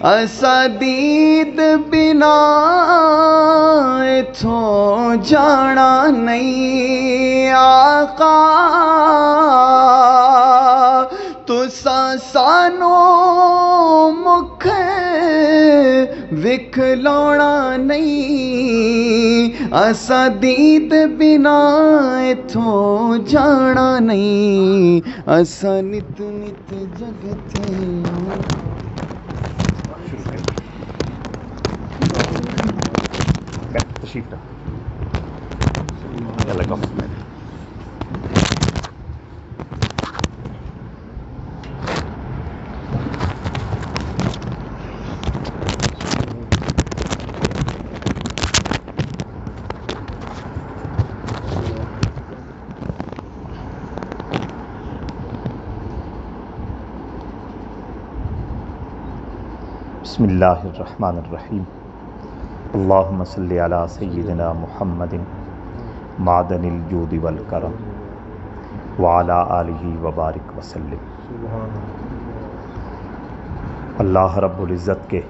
اسا دید بنا اتھوں جانا نہیں آقا، تساں سانو مکھ وکھلاونا نہیں، اسا دید بنا اتھوں جانا نہیں، اسا نت نت جگتے تشریف بسم اللہ الرحمن الرحیم، اللہم صلی علی سیدنا محمد معدن الجود والکرم وعلی آلہ وبارک وسلم۔ اللہ رب العزت کے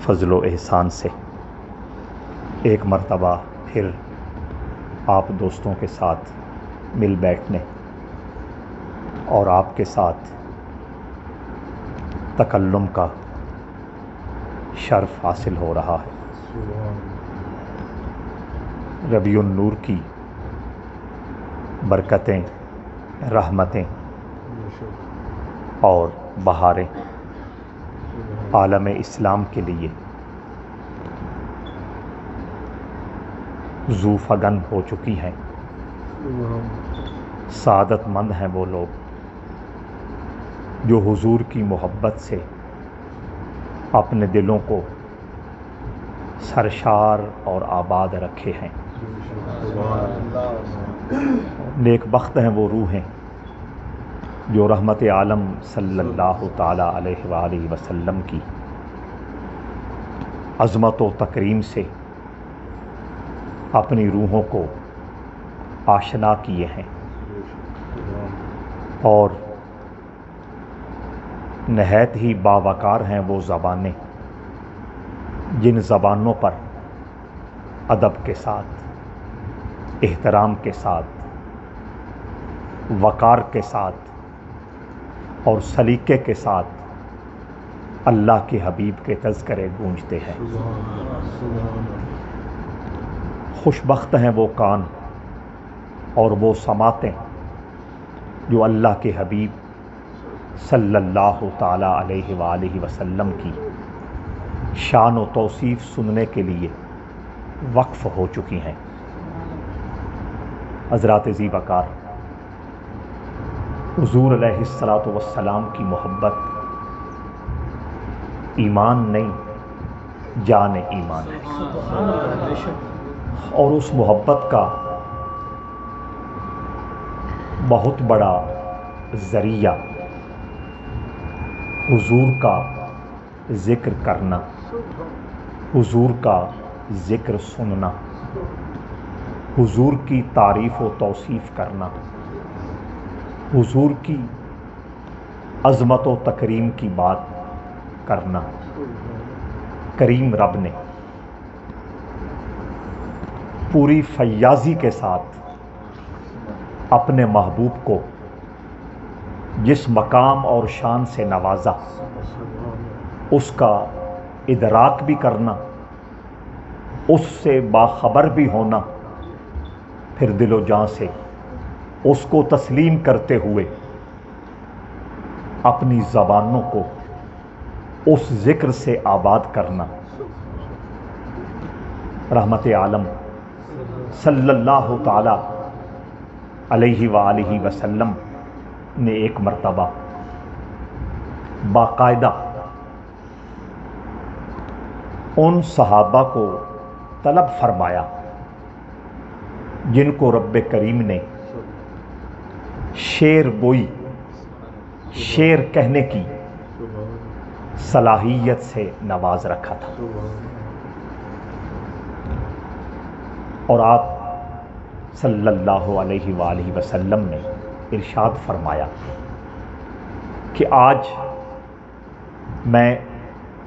فضل و احسان سے ایک مرتبہ پھر آپ دوستوں کے ساتھ مل بیٹھنے اور آپ کے ساتھ تکلم کا شرف حاصل ہو رہا ہے۔ ربیع النور کی برکتیں، رحمتیں اور بہاریں عالم اسلام کے لیے ذو فگن ہو چکی ہیں۔ سعادت مند ہیں وہ لوگ جو حضور کی محبت سے اپنے دلوں کو سرشار اور آباد رکھے ہیں۔ نیک بخت ہیں وہ روحیں جو رحمت عالم صلی اللہ تعالی علیہ وآلہ وسلم کی عظمت و تکریم سے اپنی روحوں کو آشنا کیے ہیں، اور نہایت ہی باوقار ہیں وہ زبانیں جن زبانوں پر ادب کے ساتھ، احترام کے ساتھ، وقار کے ساتھ اور سلیقے کے ساتھ اللہ کے حبیب کے تذکرے گونجتے ہیں۔ خوش بخت ہیں وہ کان اور وہ سماعتیں جو اللہ کے حبیب صلی اللہ تعالی علیہ وآلہ وسلم کی شان و توصیف سننے کے لیے وقف ہو چکی ہیں۔ حضرات ذی وقار، حضور علیہ الصلاۃ والسلام کی محبت ایمان نہیں، جان ایمان ہے، اور اس محبت کا بہت بڑا ذریعہ حضور کا ذکر کرنا، حضور کا ذکر سننا، حضور کی تعریف و توصیف کرنا، حضور کی عظمت و تکریم کی بات کرنا۔ کریم رب نے پوری فیاضی کے ساتھ اپنے محبوب کو جس مقام اور شان سے نوازا، اس کا ادراک بھی کرنا، اس سے باخبر بھی ہونا، پھر دل و جان سے اس کو تسلیم کرتے ہوئے اپنی زبانوں کو اس ذکر سے آباد کرنا۔ رحمت عالم صلی اللہ تعالی علیہ وآلہ وسلم نے ایک مرتبہ باقاعدہ ان صحابہ کو طلب فرمایا جن کو رب کریم نے شعر گوئی، شعر کہنے کی صلاحیت سے نواز رکھا تھا، اور آپ صلی اللہ علیہ وآلہ وسلم نے ارشاد فرمایا کہ آج میں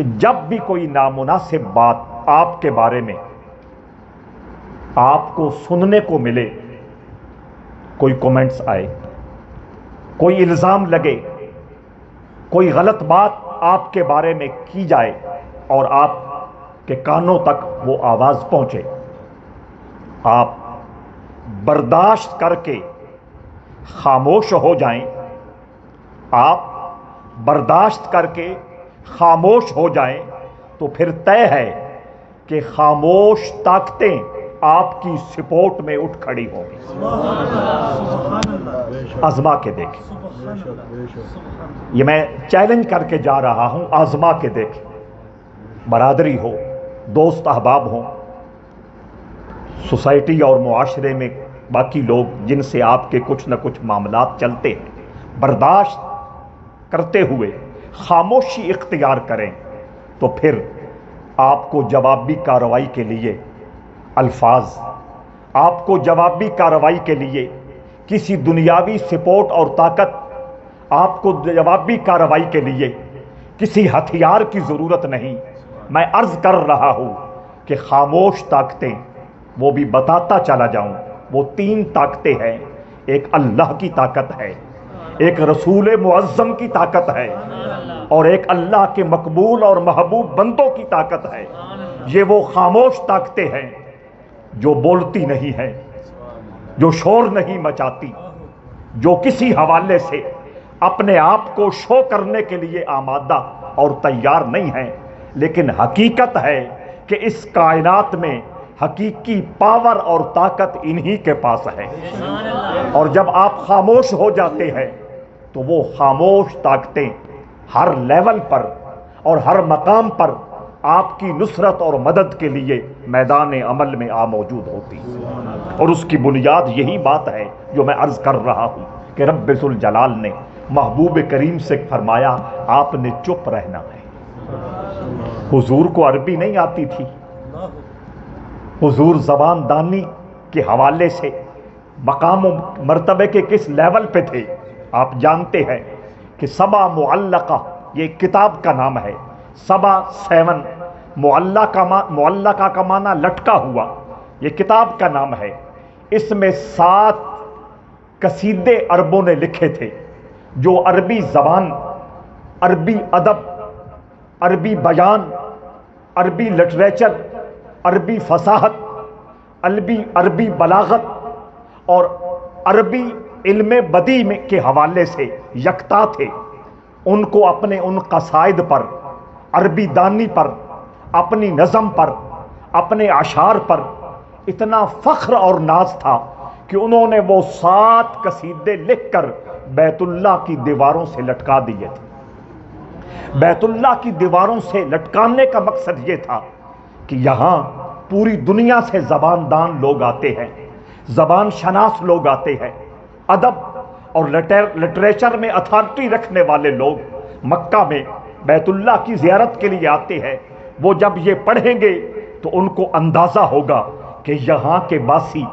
کہ جب بھی کوئی نامناسب بات آپ کے بارے میں آپ کو سننے کو ملے، کوئی کومنٹس آئے، کوئی الزام لگے، کوئی غلط بات آپ کے بارے میں کی جائے اور آپ کے کانوں تک وہ آواز پہنچے، آپ برداشت کر کے خاموش ہو جائیں، آپ برداشت کر کے خاموش ہو جائیں، تو پھر طے ہے کہ خاموش طاقتیں آپ کی سپورٹ میں اٹھ کھڑی ہوں گی۔ آزما کے دیکھیں، یہ میں چیلنج کر کے جا رہا ہوں، آزما کے دیکھیں، برادری ہو، دوست احباب ہوں، سوسائٹی اور معاشرے میں باقی لوگ جن سے آپ کے کچھ نہ کچھ معاملات چلتے ہیں، برداشت کرتے ہوئے خاموشی اختیار کریں، تو پھر آپ کو جوابی کارروائی کے لیے الفاظ، آپ کو جوابی کارروائی کے لیے کسی دنیاوی سپورٹ اور طاقت، آپ کو جوابی کارروائی کے لیے کسی ہتھیار کی ضرورت نہیں۔ میں عرض کر رہا ہوں کہ خاموش طاقتیں، وہ بھی بتاتا چلا جاؤں، وہ 3 طاقتیں ہیں، ایک اللہ کی طاقت ہے، ایک رسول معظم کی طاقت ہے، اور ایک اللہ کے مقبول اور محبوب بندوں کی طاقت ہے۔ یہ وہ خاموش طاقتیں ہیں جو بولتی نہیں ہیں، جو شور نہیں مچاتی، جو کسی حوالے سے اپنے آپ کو شو کرنے کے لیے آمادہ اور تیار نہیں ہیں، لیکن حقیقت ہے کہ اس کائنات میں حقیقی پاور اور طاقت انہی کے پاس ہے، اور جب آپ خاموش ہو جاتے ہیں تو وہ خاموش طاقتیں ہر لیول پر اور ہر مقام پر آپ کی نصرت اور مدد کے لیے میدان عمل میں موجود ہوتی ہے۔ اور اس کی بنیاد یہی بات ہے جو میں عرض کر رہا ہوں کہ رب ذوالجلال نے محبوب کریم سے فرمایا آپ نے چپ رہنا ہے۔ حضور کو عربی نہیں آتی تھی، حضور زبان دانی کے حوالے سے مقام و مرتبے کے کس لیول پہ تھے آپ جانتے ہیں کہ سبا معلقہ، یہ کتاب کا نام ہے، سبا 7، معلقہ کا معنی لٹکا ہوا، یہ کتاب کا نام ہے۔ اس میں 7 قصیدے عربوں نے لکھے تھے جو عربی زبان، عربی ادب، عربی بیان، عربی لٹریچر، عربی فصاحت، عربی بلاغت اور عربی علم بدیع میں کے حوالے سے یکتا تھے۔ ان کو اپنے ان قصائد پر، عربی دانی پر، اپنی نظم پر، اپنے اشعار پر اتنا فخر اور ناز تھا کہ انہوں نے وہ 7 قصیدے لکھ کر بیت اللہ کی دیواروں سے لٹکا دیے تھے۔ بیت اللہ کی دیواروں سے لٹکانے کا مقصد یہ تھا کہ یہاں پوری دنیا سے زبان دان لوگ آتے ہیں، زبان شناس لوگ آتے ہیں، ادب اور لٹریچر میں اتھارٹی رکھنے والے لوگ مکہ میں بیت اللہ کی زیارت کے لیے آتے ہیں۔ وہ جب یہ پڑھیں گے تو ان کو اندازہ ہوگا کہ یہاں کے باسی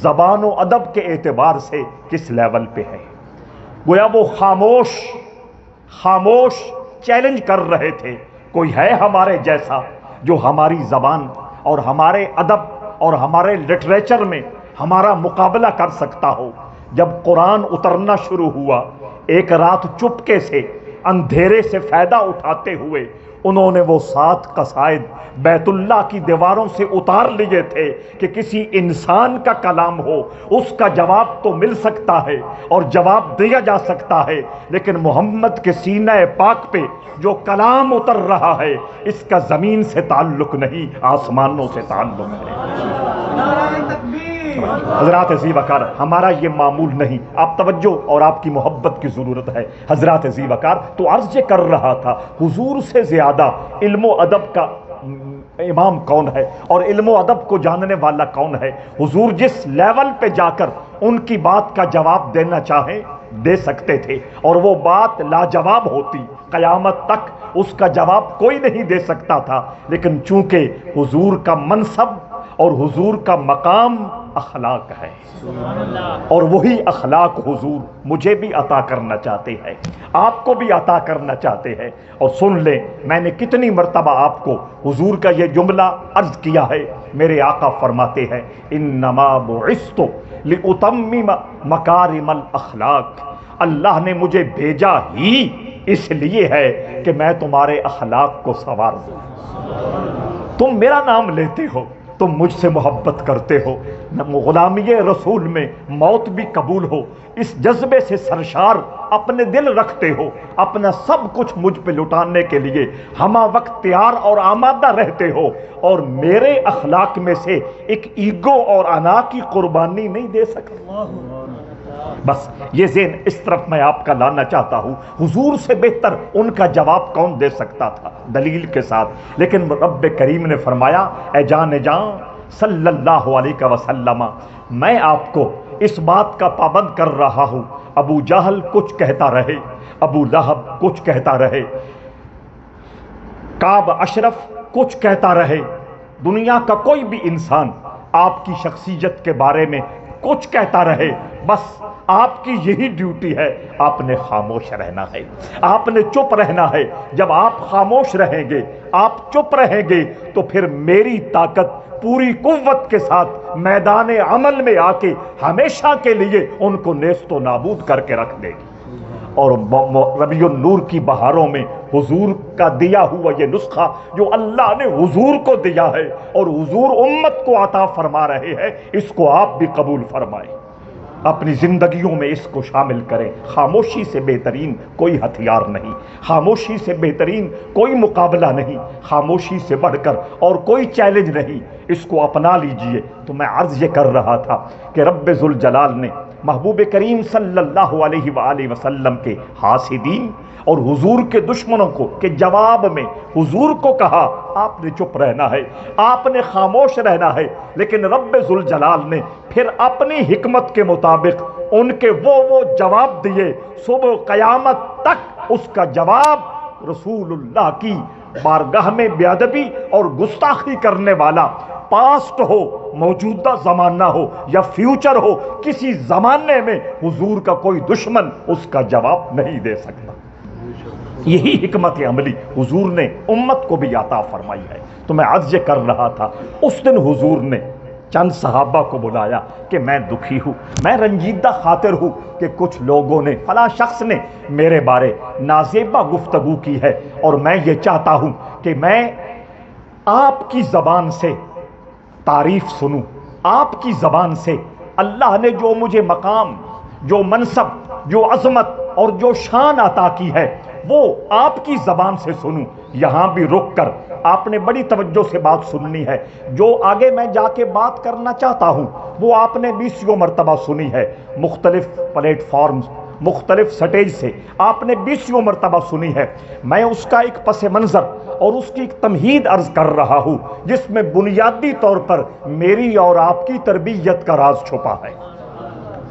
زبان و ادب کے اعتبار سے کس لیول پہ ہے۔ گویا وہ خاموش چیلنج کر رہے تھے، کوئی ہے ہمارے جیسا جو ہماری زبان اور ہمارے ادب اور ہمارے لٹریچر میں ہمارا مقابلہ کر سکتا ہو۔ جب قرآن اترنا شروع ہوا، ایک رات چپکے سے اندھیرے سے فائدہ اٹھاتے ہوئے انہوں نے وہ 7 قصائد بیت اللہ کی دیواروں سے اتار لیے تھے کہ کسی انسان کا کلام ہو اس کا جواب تو مل سکتا ہے اور جواب دیا جا سکتا ہے، لیکن محمد کے سینہ پاک پہ جو کلام اتر رہا ہے اس کا زمین سے تعلق نہیں، آسمانوں سے تعلق ہے۔ حضرات ذی وقار، ہمارا یہ معمول نہیں، آپ توجہ اور آپ کی محبت کی ضرورت ہے۔ حضرات ذی وقار، تو عرض یہ کر رہا تھا حضور سے زیادہ علم و ادب کا امام کون ہے اور علم و ادب کو جاننے والا کون ہے؟ حضور جس لیول پہ جا کر ان کی بات کا جواب دینا چاہیں دے سکتے تھے، اور وہ بات لاجواب ہوتی، قیامت تک اس کا جواب کوئی نہیں دے سکتا تھا، لیکن چونکہ حضور کا منصب اور حضور کا مقام اخلاق ہے، اور وہی اخلاق حضور مجھے بھی عطا کرنا چاہتے ہیں، آپ کو بھی عطا کرنا چاہتے ہیں۔ اور سن لیں، میں نے کتنی مرتبہ آپ کو حضور کا یہ جملہ عرض کیا ہے، میرے آقا فرماتے ہیں انما بعثت لاتمم مکارم الاخلاق، اللہ نے مجھے بھیجا ہی اس لیے ہے کہ میں تمہارے اخلاق کو سنوار دوں۔ تم میرا نام لیتے ہو، تم مجھ سے محبت کرتے ہو، غلامی رسول میں موت بھی قبول ہو، اس جذبے سے سرشار اپنے دل رکھتے ہو، اپنا سب کچھ مجھ پہ لٹانے کے لیے ہمہ وقت تیار اور آمادہ رہتے ہو، اور میرے اخلاق میں سے ایک ایگو اور انا کی قربانی نہیں دے سکتے۔ بس یہ ذہن اس طرف میں آپ کا لانا چاہتا ہوں۔ حضور سے بہتر ان کا جواب کون دے سکتا تھا دلیل کے ساتھ، لیکن رب کریم نے فرمایا اے جان صلی اللہ علیہ وسلم، میں آپ کو اس بات کا پابند کر رہا ہوں، ابو جہل کچھ کہتا رہے، ابو لہب کچھ کہتا رہے، کعب اشرف کچھ کہتا رہے، دنیا کا کوئی بھی انسان آپ کی شخصیت کے بارے میں کچھ کہتا رہے، بس آپ کی یہی ڈیوٹی ہے، آپ نے خاموش رہنا ہے، آپ نے چپ رہنا ہے۔ جب آپ خاموش رہیں گے، آپ چپ رہیں گے، تو پھر میری طاقت پوری قوت کے ساتھ میدان عمل میں آ کے ہمیشہ کے لیے ان کو نیست و نابود کر کے رکھ دے گی۔ اور ربیع النور کی بہاروں میں حضور کا دیا ہوا یہ نسخہ جو اللہ نے حضور کو دیا ہے اور حضور امت کو عطا فرما رہے ہیں، اس کو آپ بھی قبول فرمائیں، اپنی زندگیوں میں اس کو شامل کریں۔ خاموشی سے بہترین کوئی ہتھیار نہیں، خاموشی سے بہترین کوئی مقابلہ نہیں، خاموشی سے بڑھ کر اور کوئی چیلنج نہیں، اس کو اپنا لیجئے۔ تو میں عرض یہ کر رہا تھا کہ رب ذوالجلال نے محبوب کریم صلی اللہ علیہ وآلہ وسلم کے حاسدین اور حضور کے دشمنوں کو کے جواب میں حضور کو کہا آپ نے چپ رہنا ہے، آپ نے خاموش رہنا ہے، لیکن رب ذوالجلال نے پھر اپنی حکمت کے مطابق ان کے وہ جواب دیے، صبح قیامت تک اس کا جواب رسول اللہ کی بارگاہ میں بے ادبی اور گستاخی کرنے والا، پاسٹ ہو، موجودہ زمانہ ہو یا فیوچر ہو، کسی زمانے میں حضور کا کوئی دشمن اس کا جواب نہیں دے سکتا۔ یہی حکمت عملی حضور نے امت کو بھی عطا فرمائی ہے۔ تو میں عرض یہ کر رہا تھا، اس دن حضور نے چند صحابہ کو بلایا کہ میں دکھی ہوں، میں رنجیدہ خاطر ہوں کہ کچھ لوگوں نے، فلاں شخص نے میرے بارے نازیبہ گفتگو کی ہے، اور میں یہ چاہتا ہوں کہ میں آپ کی زبان سے تعریف سنوں، آپ کی زبان سے اللہ نے جو مجھے مقام، جو منصب، جو عظمت اور جو شان عطا کی ہے وہ آپ کی زبان سے سنوں۔ یہاں بھی رک کر آپ نے بڑی توجہ سے بات سننی ہے، جو آگے میں جا کے بات کرنا چاہتا ہوں وہ آپ نے 20 مرتبہ سنی ہے، مختلف پلیٹ فارمز، مختلف سٹیج سے آپ نے 20 مرتبہ سنی ہے۔ میں اس کا ایک پس منظر اور اس کی ایک تمہید عرض کر رہا ہوں، جس میں بنیادی طور پر میری اور آپ کی تربیت کا راز چھپا ہے۔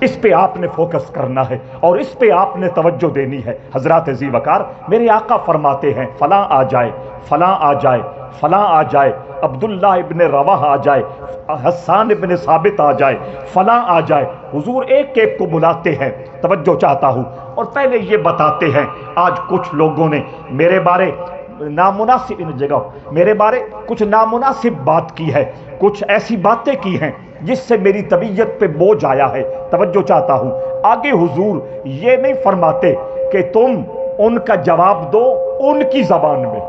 اس پہ آپ نے فوکس کرنا ہے اور اس پہ آپ نے توجہ دینی ہے۔ حضرات ذی وقار، میرے آقا فرماتے ہیں فلاں آ جائے، فلاں آ جائے، فلاں آ جائے، عبداللہ ابن رواحہ آ جائے، حسان ابن ثابت آ جائے، فلاں آ جائے۔ حضور ایک ایک کو بلاتے ہیں، توجہ چاہتا ہوں، اور پہلے یہ بتاتے ہیں آج کچھ لوگوں نے میرے بارے نامناسب، ان جگہ میرے بارے کچھ نامناسب بات کی ہے، کچھ ایسی باتیں کی ہیں جس سے میری طبیعت پہ بوجھ آیا ہے۔ توجہ چاہتا ہوں، آگے حضور یہ نہیں فرماتے کہ تم ان کا جواب دو ان کی زبان میں،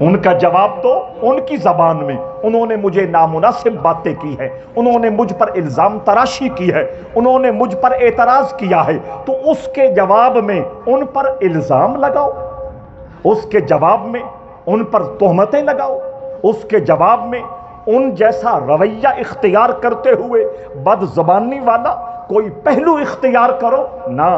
ان کا جواب دو ان کی زبان میں۔ انہوں نے مجھے نامناسب باتیں کی ہیں، انہوں نے مجھ پر الزام تراشی کی ہے، انہوں نے مجھ پر اعتراض کیا ہے، تو اس کے جواب میں ان پر الزام لگاؤ، اس کے جواب میں ان پر تہمتیں لگاؤ، اس کے جواب میں ان جیسا رویہ اختیار کرتے ہوئے بد زبانی والا کوئی پہلو اختیار کرو نہ۔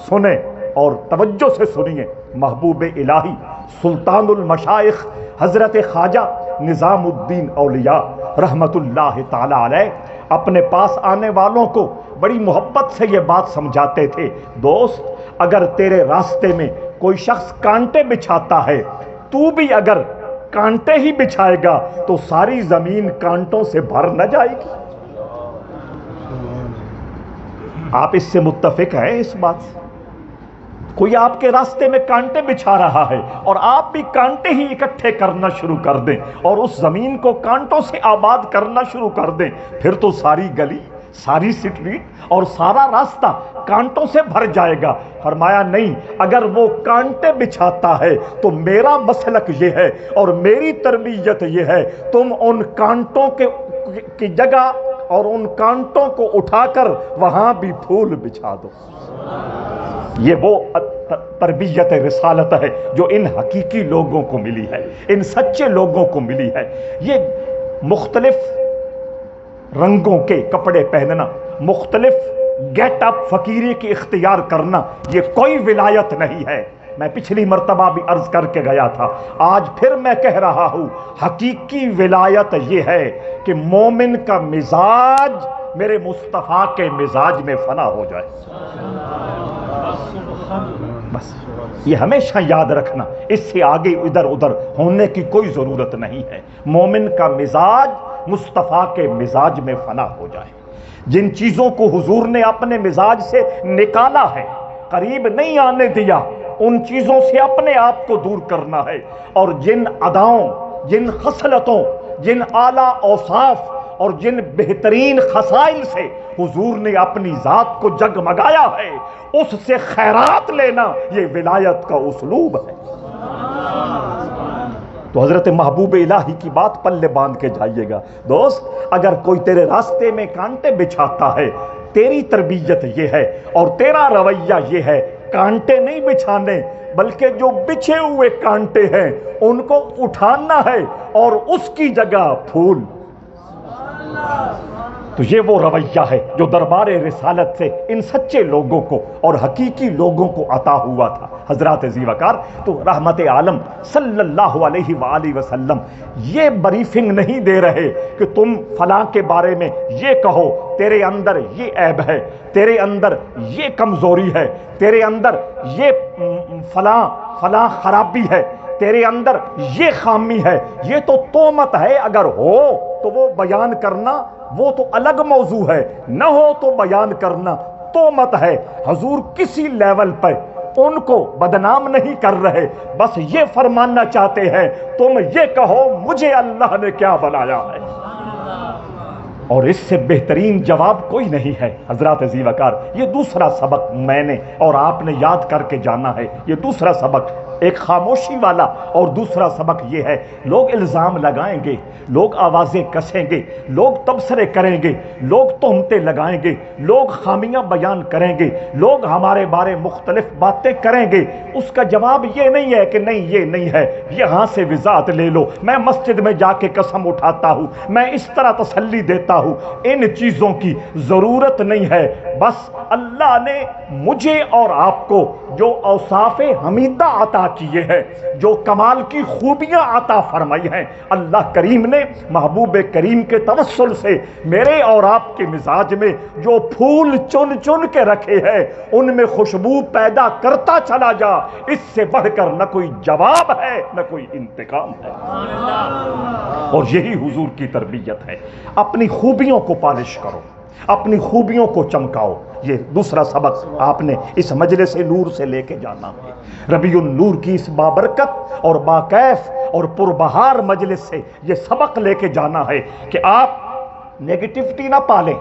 سنیں اور توجہ سے سنیے، محبوب الہی سلطان المشائخ حضرت خواجہ نظام الدین اولیاء رحمت اللہ تعالی علیہ اپنے پاس آنے والوں کو بڑی محبت سے یہ بات سمجھاتے تھے، دوست اگر تیرے راستے میں کوئی شخص کانٹے بچھاتا ہے، تو بھی اگر کانٹے ہی بچھائے گا تو ساری زمین کانٹوں سے بھر نہ جائے گی؟ آپ اس سے متفق ہیں اس بات سے؟ کوئی آپ کے راستے میں کانٹے بچھا رہا ہے اور آپ بھی کانٹے ہی اکٹھے کرنا شروع کر دیں اور اس زمین کو کانٹوں سے آباد کرنا شروع کر دیں، پھر تو ساری گلی، ساری سٹریٹ اور سارا راستہ کانٹوں سے بھر جائے گا۔ فرمایا نہیں، اگر وہ کانٹے بچھاتا ہے تو میرا مسلک یہ ہے اور میری تربیت یہ ہے، تم ان کانٹوں کی جگہ اور ان کانٹوں کو اٹھا کر وہاں بھی پھول بچھا دو۔ یہ وہ تربیت رسالت ہے جو ان حقیقی لوگوں کو ملی ہے، ان سچے لوگوں کو ملی ہے۔ یہ مختلف رنگوں کے کپڑے پہننا، مختلف گیٹ اپ فقیری کی اختیار کرنا، یہ کوئی ولایت نہیں ہے۔ میں پچھلی مرتبہ بھی عرض کر کے گیا تھا، آج پھر میں کہہ رہا ہوں، حقیقی ولایت یہ ہے کہ مومن کا مزاج میرے مصطفیٰ کے مزاج میں فنا ہو جائے۔ بس یہ ہمیشہ یاد رکھنا، اس سے آگے ادھر ادھر ہونے کی کوئی ضرورت نہیں ہے۔ مومن کا مزاج مصطفیٰ کے مزاج میں فنا ہو جائے۔ جن چیزوں کو حضور نے اپنے مزاج سے نکالا ہے، قریب نہیں آنے دیا، ان چیزوں سے اپنے آپ کو دور کرنا ہے، اور جن اداؤں، جن خصلتوں، جن اعلیٰ اوصاف اور جن بہترین خصائل سے حضور نے اپنی ذات کو جگمگایا ہے، اس سے خیرات لینا یہ ولایت کا اسلوب ہے۔ تو حضرت محبوب الہی کی بات پلے باندھ کے جائیے گا دوست، اگر کوئی تیرے راستے میں کانٹے بچھاتا ہے، تیری تربیت یہ ہے اور تیرا رویہ یہ ہے، کانٹے نہیں بچھانے بلکہ جو بچھے ہوئے کانٹے ہیں ان کو اٹھانا ہے اور اس کی جگہ پھول۔ تو یہ وہ رویہ ہے جو دربار رسالت سے ان سچے لوگوں کو اور حقیقی لوگوں کو عطا ہوا تھا۔ حضرات ذی وقار تو رحمت عالم صلی اللہ علیہ وآلہ وسلم یہ بریفنگ نہیں دے رہے کہ تم فلاں کے بارے میں یہ کہو، تیرے اندر یہ عیب ہے، تیرے اندر یہ کمزوری ہے، تیرے اندر یہ فلاں خرابی ہے، تیرے اندر یہ خامی ہے، یہ تو تہمت ہے، اگر ہو تو وہ بیان کرنا وہ تو الگ موضوع ہے، نہ ہو تو بیان کرنا تہمت ہے۔ حضور کسی لیول پر ان کو بدنام نہیں کر رہے، بس یہ فرمانا چاہتے ہیں تم یہ کہو مجھے اللہ نے کیا بنایا ہے، اور اس سے بہترین جواب کوئی نہیں ہے۔ حضرات ذی وقار یہ دوسرا سبق میں نے اور آپ نے یاد کر کے جانا ہے، یہ دوسرا سبق ایک خاموشی والا، اور دوسرا سبق یہ ہے، لوگ الزام لگائیں گے، لوگ آوازیں کسیں گے، لوگ تبصرے کریں گے، لوگ تہمتیں لگائیں گے، لوگ خامیاں بیان کریں گے، لوگ ہمارے بارے مختلف باتیں کریں گے۔ اس کا جواب یہ نہیں ہے کہ نہیں یہ نہیں ہے، یہاں سے وضاحت لے لو، میں مسجد میں جا کے قسم اٹھاتا ہوں، میں اس طرح تسلی دیتا ہوں، ان چیزوں کی ضرورت نہیں ہے۔ بس اللہ نے مجھے اور آپ کو جو اوصاف حمیدہ عطا کیے ہیں، جو کمال کی خوبیاں عطا فرمائی ہیں، اللہ کریم نے محبوب کریم کے توسل سے میرے اور آپ کے مزاج میں جو پھول چن چن کے رکھے ہیں ان میں خوشبو پیدا کرتا چلا جا، اس سے بڑھ کر نہ کوئی جواب ہے نہ کوئی انتقام ہے۔ اور یہی حضور کی تربیت ہے، اپنی خوبیوں کو پالش کرو، اپنی خوبیوں کو چمکاؤ۔ یہ دوسرا سبق آپ نے اس مجلس نور سے لے کے جانا ہے، ربیع النور کی اس بابرکت اور باکیف اور پربہار مجلس سے یہ سبق لے کے جانا ہے کہ آپ نیگیٹیوٹی نہ پالیں،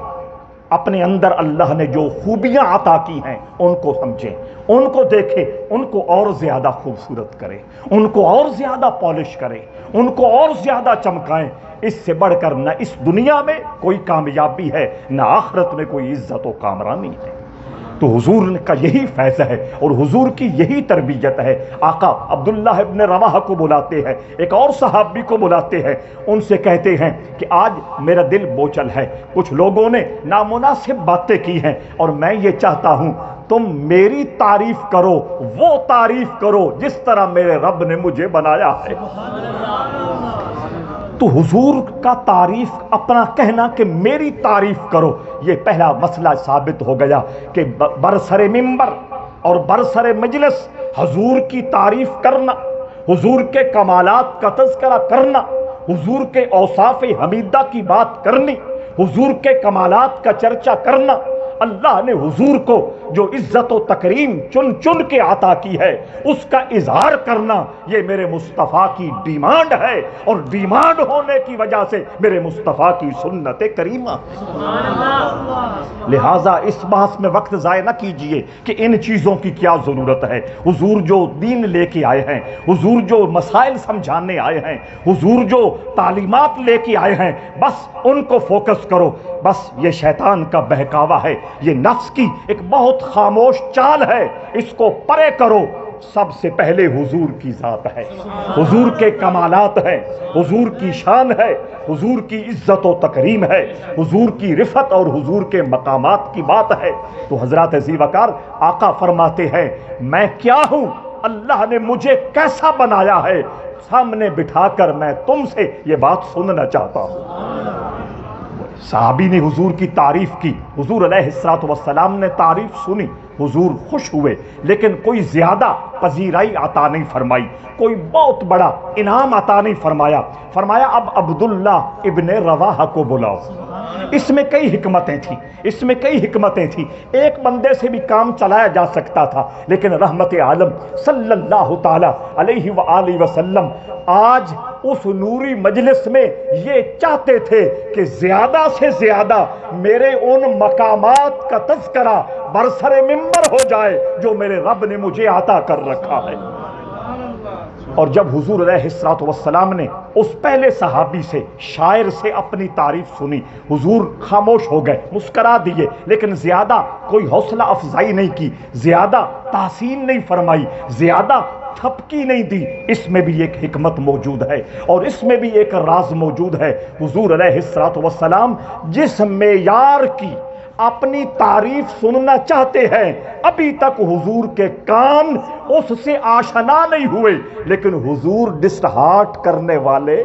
اپنے اندر اللہ نے جو خوبیاں عطا کی ہیں ان کو سمجھیں، ان کو دیکھیں، ان کو اور زیادہ خوبصورت کریں، ان کو اور زیادہ پالش کریں، ان کو اور زیادہ چمکائیں۔ اس سے بڑھ کر نہ اس دنیا میں کوئی کامیابی ہے، نہ آخرت میں کوئی عزت و کامرانی ہے۔ تو حضور کا یہی فیض ہے اور حضور کی یہی تربیت ہے۔ آقا عبداللہ ابن رواحہ کو بلاتے ہیں، ایک اور صحابی کو بلاتے ہیں، ان سے کہتے ہیں کہ آج میرا دل بوچل ہے، کچھ لوگوں نے نامناسب باتیں کی ہیں اور میں یہ چاہتا ہوں تم میری تعریف کرو، وہ تعریف کرو جس طرح میرے رب نے مجھے بنایا ہے۔ تو حضور کا تعریف، اپنا کہنا کہ میری تعریف کرو، یہ پہلا مسئلہ ثابت ہو گیا کہ برسر ممبر اور برسر مجلس حضور کی تعریف کرنا، حضور کے کمالات کا تذکرہ کرنا، حضور کے اوصاف حمیدہ کی بات کرنی، حضور کے کمالات کا چرچا کرنا، اللہ نے حضور کو جو عزت و تکریم چن چن کے عطا کی ہے اس کا اظہار کرنا، یہ میرے مصطفیٰ کی ڈیمانڈ ہے، اور ڈیمانڈ ہونے کی وجہ سے میرے مصطفیٰ کی سنت کریمہ۔ لہٰذا اس بحث میں وقت ضائع نہ کیجئے کہ ان چیزوں کی کیا ضرورت ہے۔ حضور جو دین لے کے آئے ہیں، حضور جو مسائل سمجھانے آئے ہیں، حضور جو تعلیمات لے کے آئے ہیں، بس ان کو فوکس کرو۔ بس یہ شیطان کا بہکاوا ہے، یہ نفس کی ایک بہت خاموش چال ہے، اس کو پرے کرو۔ سب سے پہلے حضور کی ذات ہے، حضور کے کمالات ہیں، حضور کی شان ہے، حضور کی عزت و تکریم ہے، حضور کی رفعت اور حضور کے مقامات کی بات ہے۔ تو حضرات ذی وقار آقا فرماتے ہیں میں کیا ہوں، اللہ نے مجھے کیسا بنایا ہے، سامنے بٹھا کر میں تم سے یہ بات سننا چاہتا ہوں۔ صحابی نے حضور کی تعریف کی، حضور علیہ الصلوۃ والسلام نے تعریف سنی، حضور خوش ہوئے، لیکن کوئی زیادہ پذیرائی عطا نہیں فرمائی، کوئی بہت بڑا انعام عطا نہیں فرمایا۔ فرمایا اب عبداللہ ابن رواحہ کو بلاؤ۔ اس میں کئی حکمتیں تھیں، اس میں کئی حکمتیں تھیں، ایک بندے سے بھی کام چلایا جا سکتا تھا، لیکن رحمت عالم صلی اللہ تعالی علیہ وآلہ وسلم آج اس نوری مجلس میں یہ چاہتے تھے کہ زیادہ سے زیادہ میرے ان مقامات کا تذکرہ برسر منبر ہو جائے جو میرے رب نے مجھے عطا کر رکھا ہے۔ اور جب حضور علیہ الصلوۃ والسلام نے اس پہلے صحابی سے، شاعر سے اپنی تعریف سنی، حضور خاموش ہو گئے، مسکرا دیے، لیکن زیادہ کوئی حوصلہ افزائی نہیں کی، زیادہ تحسین نہیں فرمائی، زیادہ تھپکی نہیں دی۔ اس میں بھی ایک حکمت موجود ہے اور اس میں بھی ایک راز موجود ہے۔ حضور علیہ الصلوۃ والسلام جس معیار کی اپنی تعریف سننا چاہتے ہیں، ابھی تک حضور کے کان اس سے آشنا نہیں ہوئے، لیکن حضور ڈسہارٹ کرنے والے،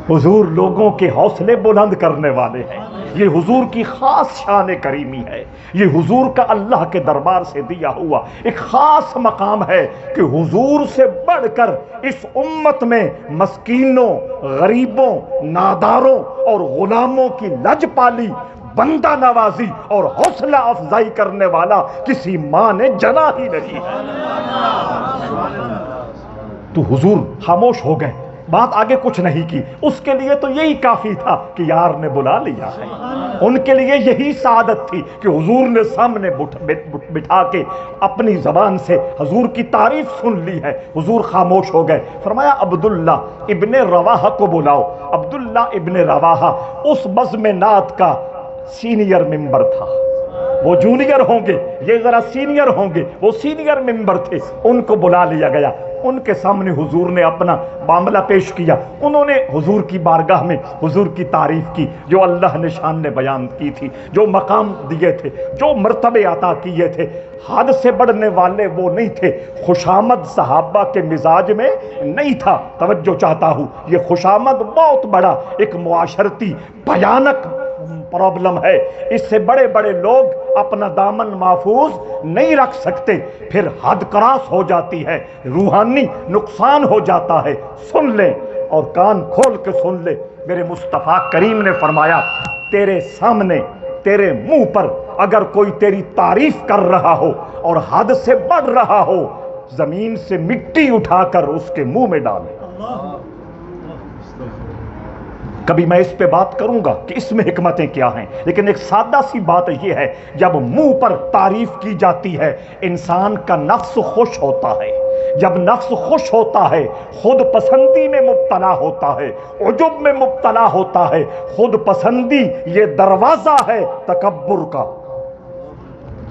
حضور لوگوں کے حوصلے بلند کرنے والے ہیں۔ یہ حضور کی خاص شان کریمی ہے، یہ حضور کا اللہ کے دربار سے دیا ہوا ایک خاص مقام ہے کہ حضور سے بڑھ کر اس امت میں مسکینوں، غریبوں، ناداروں اور غلاموں کی لج پالی، بندہ نوازی اور حوصلہ افزائی کرنے والا کسی ماں نے جنا ہی نہیں ہے۔ تو حضور خاموش ہو گئے، بات آگے کچھ نہیں کی، اس کے لیے تو یہی کافی تھا کہ یار نے بلا لیا ہے۔ ان کے لیے یہی سعادت تھی کہ حضور نے سامنے بٹھا کے اپنی زبان سے حضور کی تعریف سن لی ہے۔ حضور خاموش ہو گئے، فرمایا عبداللہ ابن رواحہ کو بلاؤ۔ عبداللہ ابن رواحہ اس بزم نعت کا سینئر ممبر تھا، وہ جونیئر ہوں گے، یہ ذرا سینئر ہوں گے، وہ سینئر ممبر تھے، ان کو بلا لیا گیا۔ ان کے سامنے حضور نے اپنا معاملہ پیش کیا، انہوں نے حضور کی بارگاہ میں حضور کی تعریف کی، جو اللہ نے شان نے بیان کی تھی، جو مقام دیے تھے، جو مرتبے عطا کیے تھے، حد سے بڑھنے والے وہ نہیں تھے۔ خوشامد صحابہ کے مزاج میں نہیں تھا۔ توجہ چاہتا ہوں، یہ خوشامد بہت بڑا ایک معاشرتی بھیانک پرابلم ہے، اس سے بڑے بڑے لوگ اپنا دامن محفوظ نہیں رکھ سکتے، پھر حد کراس ہو جاتی ہے، روحانی نقصان ہو جاتا ہے۔ سن لیں اور کان کھول کے سن لیں، میرے مصطفیٰ کریم نے فرمایا تیرے سامنے، تیرے منہ پر اگر کوئی تیری تعریف کر رہا ہو اور حد سے بڑھ رہا ہو، زمین سے مٹی اٹھا کر اس کے منہ میں ڈالے۔ کبھی میں اس پہ بات کروں گا کہ اس میں حکمتیں کیا ہیں، لیکن ایک سادہ سی بات یہ ہے، جب منہ پر تعریف کی جاتی ہے انسان کا نفس خوش ہوتا ہے۔ جب نفس خوش ہوتا ہے، خود پسندی میں مبتلا ہوتا ہے، عجب میں مبتلا ہوتا ہے۔ خود پسندی یہ دروازہ ہے تکبر کا،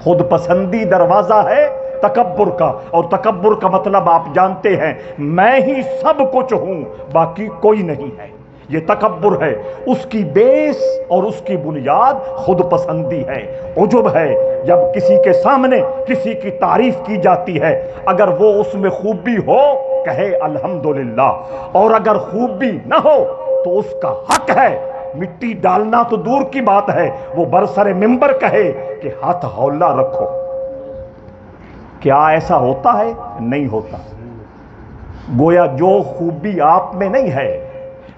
خود پسندی دروازہ ہے تکبر کا، اور تکبر کا مطلب آپ جانتے ہیں، میں ہی سب کچھ ہوں باقی کوئی نہیں ہے۔ یہ تکبر ہے، اس کی بیس اور اس کی بنیاد خود پسندی ہے، عجب ہے۔ جب کسی کے سامنے کسی کی تعریف کی جاتی ہے، اگر وہ اس میں خوبی ہو کہے الحمدللہ، اور اگر خوبی نہ ہو تو اس کا حق ہے، مٹی ڈالنا تو دور کی بات ہے، وہ برسر منبر کہے کہ ہاتھ ہولا رکھو۔ کیا ایسا ہوتا ہے؟ نہیں ہوتا۔ گویا جو خوبی آپ میں نہیں ہے،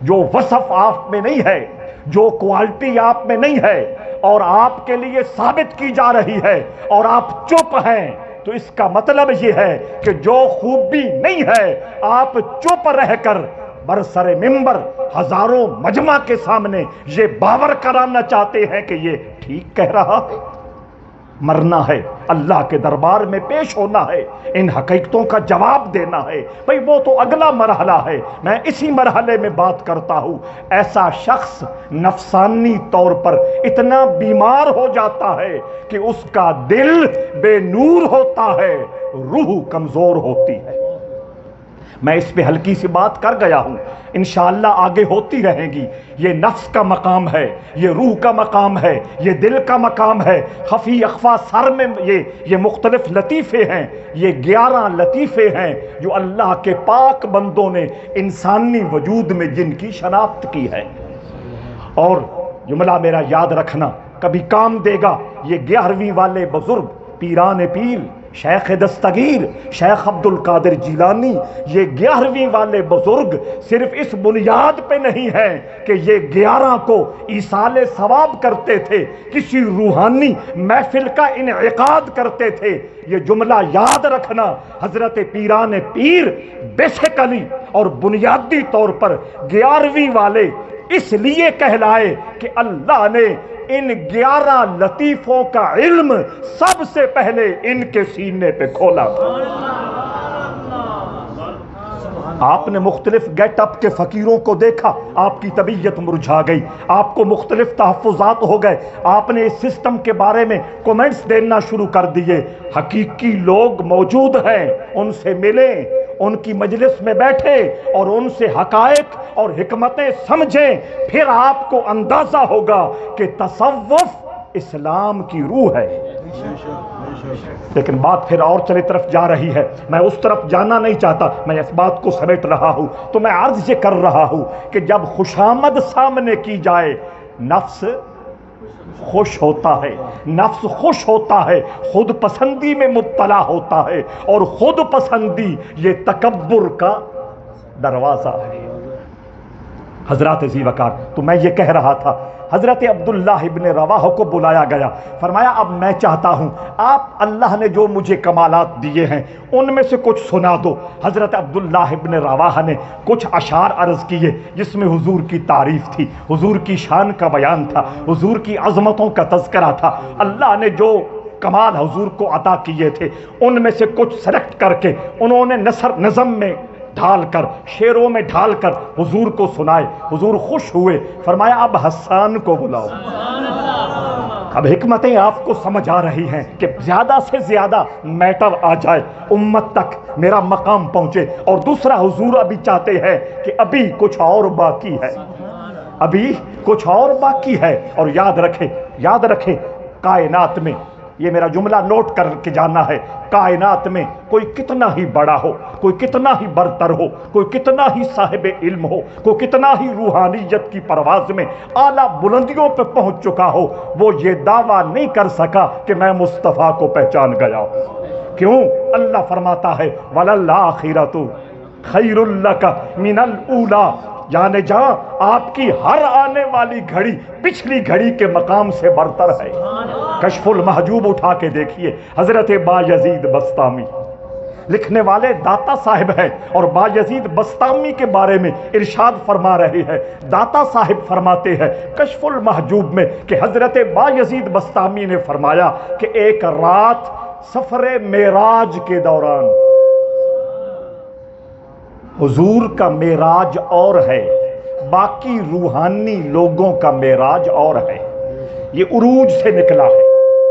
جو وصف آپ میں نہیں ہے، جو کوالٹی آپ میں نہیں ہے اور آپ کے لیے ثابت کی جا رہی ہے اور آپ چپ ہیں، تو اس کا مطلب یہ ہے کہ جو خوبی نہیں ہے آپ چپ رہ کر برسر ممبر ہزاروں مجمع کے سامنے یہ باور کرانا چاہتے ہیں کہ یہ ٹھیک کہہ رہا ہے۔ مرنا ہے، اللہ کے دربار میں پیش ہونا ہے، ان حقیقتوں کا جواب دینا ہے، بھئی وہ تو اگلا مرحلہ ہے۔ میں اسی مرحلے میں بات کرتا ہوں، ایسا شخص نفسانی طور پر اتنا بیمار ہو جاتا ہے کہ اس کا دل بے نور ہوتا ہے، روح کمزور ہوتی ہے۔ میں اس پہ ہلکی سی بات کر گیا ہوں، انشاءاللہ آگے ہوتی رہیں گی۔ یہ نفس کا مقام ہے، یہ روح کا مقام ہے، یہ دل کا مقام ہے۔ خفی اخفا سر میں یہ مختلف لطیفے ہیں، یہ 11 لطیفے ہیں جو اللہ کے پاک بندوں نے انسانی وجود میں جن کی شناخت کی ہے۔ اور جملہ میرا یاد رکھنا، کبھی کام دے گا۔ یہ 11ویں والے بزرگ پیران پیر شیخ دستگیر شیخ عبد القادر جیلانی، یہ 11ویں والے بزرگ صرف اس بنیاد پہ نہیں ہیں کہ یہ 11 کو ایصال ثواب کرتے تھے، کسی روحانی محفل کا انعقاد کرتے تھے۔ یہ جملہ یاد رکھنا، حضرت پیران پیر بیسیکلی اور بنیادی طور پر 11ویں والے اس لیے کہلائے کہ اللہ نے ان 11 لطیفوں کا علم سب سے پہلے ان کے سینے پہ کھولا۔ آپ نے مختلف گیٹ اپ کے فقیروں کو دیکھا، آپ کی طبیعت مرجھا گئی، آپ کو مختلف تحفظات ہو گئے، آپ نے اس سسٹم کے بارے میں کومنٹس دینا شروع کر دیے۔ حقیقی لوگ موجود ہیں، ان سے ملیں، ان کی مجلس میں بیٹھے اور ان سے حقائق اور حکمتیں سمجھیں، پھر آپ کو اندازہ ہوگا کہ تصوف اسلام کی روح ہے۔ لیکن بات پھر اور چلے طرف جا رہی ہے، میں اس طرف جانا نہیں چاہتا، میں اس بات کو سمیٹ رہا ہوں۔ تو میں عرض یہ کر رہا ہوں کہ جب خوشامد سامنے کی جائے، نفس خوش ہوتا ہے، نفس خوش ہوتا ہے، خود پسندی میں مبتلا ہوتا ہے، اور خود پسندی یہ تکبر کا دروازہ ہے۔ حضرات ذی وقار، تو میں یہ کہہ رہا تھا، حضرت عبداللہ ابن رواحہ کو بلایا گیا، فرمایا اب میں چاہتا ہوں آپ اللہ نے جو مجھے کمالات دیے ہیں ان میں سے کچھ سنا دو۔ حضرت عبداللہ ابن رواحہ نے کچھ اشعار عرض کیے جس میں حضور کی تعریف تھی، حضور کی شان کا بیان تھا، حضور کی عظمتوں کا تذکرہ تھا۔ اللہ نے جو کمال حضور کو عطا کیے تھے ان میں سے کچھ سلیکٹ کر کے انہوں نے نثر نظم میں ڈھال کر، شعروں میں ڈھال کر حضور کو سنائے۔ حضور خوش ہوئے، فرمایا اب حسان کو بلاؤ۔ اب حکمتیں آپ کو سمجھ آ رہی ہیں کہ زیادہ سے زیادہ میٹر آ جائے، امت تک میرا مقام پہنچے۔ اور دوسرا، حضور ابھی چاہتے ہیں کہ ابھی کچھ اور باقی ہے، ابھی کچھ اور باقی ہے۔ اور یاد رکھیں کائنات میں، یہ میرا جملہ نوٹ کر کے جانا ہے، کائنات میں کوئی کتنا ہی بڑا ہو، کوئی کتنا ہی برتر ہو، کوئی کتنا ہی صاحب علم ہو، کوئی کتنا ہی روحانیت کی پرواز میں اعلیٰ بلندیوں پہ پہنچ چکا ہو، وہ یہ دعویٰ نہیں کر سکا کہ میں مصطفیٰ کو پہچان گیا ہوں۔ کیوں؟ اللہ فرماتا ہے وَلَلْآخِرَةُ خَيْرٌ لَكَ مِنَ الْأُولَىٰ، جانے جہاں آپ کی ہر آنے والی گھڑی پچھلی گھڑی کے مقام سے برتر ہے۔ کشف المحجوب اٹھا کے دیکھیے، حضرت بایزید بسطامی لکھنے والے داتا صاحب ہیں، اور بایزید بسطامی کے بارے میں ارشاد فرما رہے ہیں۔ داتا صاحب فرماتے ہیں کشف المحجوب میں کہ حضرت بایزید بسطامی نے فرمایا کہ ایک رات سفر معراج کے دوران، حضور کا معراج اور ہے، باقی روحانی لوگوں کا معراج اور ہے۔ یہ عروج سے نکلا ہے،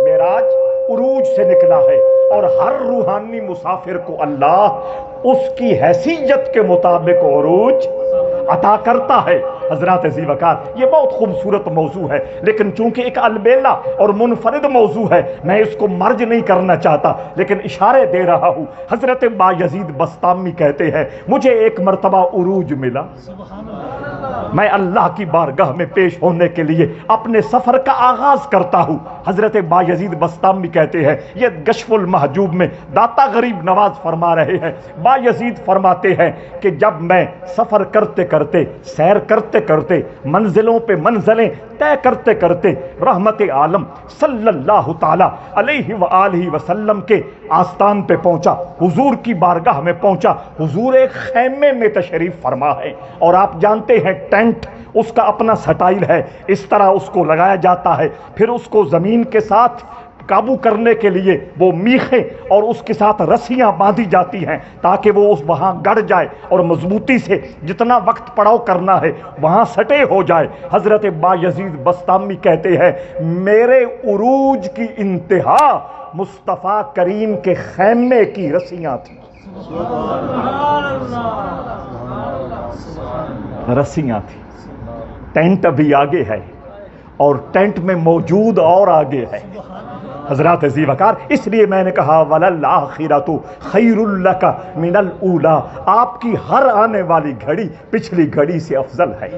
معراج عروج سے نکلا ہے، اور ہر روحانی مسافر کو اللہ اس کی حیثیت کے مطابق عروج عطا کرتا ہے۔ حضرات ذی وقار، یہ بہت خوبصورت موضوع ہے، لیکن چونکہ ایک البیلا اور منفرد موضوع ہے، میں اس کو مرج نہیں کرنا چاہتا، لیکن اشارے دے رہا ہوں۔ حضرت بایزید بسطامی کہتے ہیں مجھے ایک مرتبہ عروج ملا، میں اللہ کی بارگاہ میں پیش ہونے کے لیے اپنے سفر کا آغاز کرتا ہوں. حضرت بایزید بسطامی کہتے ہیں، یہ کشف المحجوب میں داتا غریب نواز فرما رہے ہیں. بایزید فرماتے ہیں کہ جب میں سفر کرتے کرتے، سیر کرتے کرتے، منزلوں پہ منزلیں طے کرتے کرتے رحمت عالم صلی اللہ تعالی علیہ وآلہ وسلم کے آستان پہ پہنچا، حضور کی بارگاہ میں پہنچا. حضور ایک خیمے میں تشریف فرما ہے، اور آپ جانتے ہیں ٹینٹ اس کا اپنا سٹائل ہے، اس طرح اس کو لگایا جاتا ہے، پھر اس کو زمین کے ساتھ قابو کرنے کے لیے وہ میخیں اور اس کے ساتھ رسیاں باندھی جاتی ہیں تاکہ وہ اس وہاں گڑ جائے اور مضبوطی سے جتنا وقت پڑاؤ کرنا ہے وہاں سٹے ہو جائے. حضرت بایزید بسطامی کہتے ہیں، میرے عروج کی انتہا مصطفیٰ کریم کے خیمے کی رسیاں تھیں. رسیاں تھیں. ٹینٹ ابھی آگے ہے اور ٹینٹ میں موجود اور آگے ہے. حضرات عزیز وقار، اس لیے میں نے کہا وَلَلْآخِرَةُ خَيْرٌ لَكَ مِنَ الْأُولَىٰ، آپ کی ہر آنے والی گھڑی پچھلی گھڑی سے افضل ہے.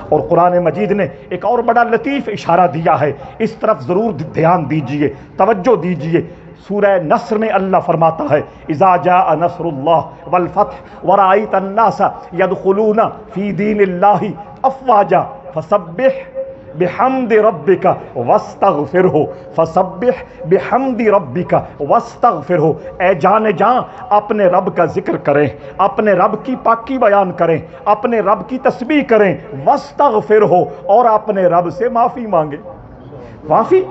اور قرآن مجید نے ایک اور بڑا لطیف اشارہ دیا ہے، اس طرف ضرور دھیان دیجئے، توجہ دیجئے. سورہ نصر میں اللہ فرماتا ہے، اذا جاء نصر اللہ والفتح ورأيت الناس يدخلون في دین اللہ افواجا فسبح بحمد ربک واستغفرہ، فسبح بحمد ربک واستغفرہ. اے جان جاں اپنے رب کا ذکر کریں، اپنے رب کی پاکی بیان کریں، اپنے رب کی تسبیح کریں، واستغفرہ، اور اپنے رب سے معافی مانگیں. معافی،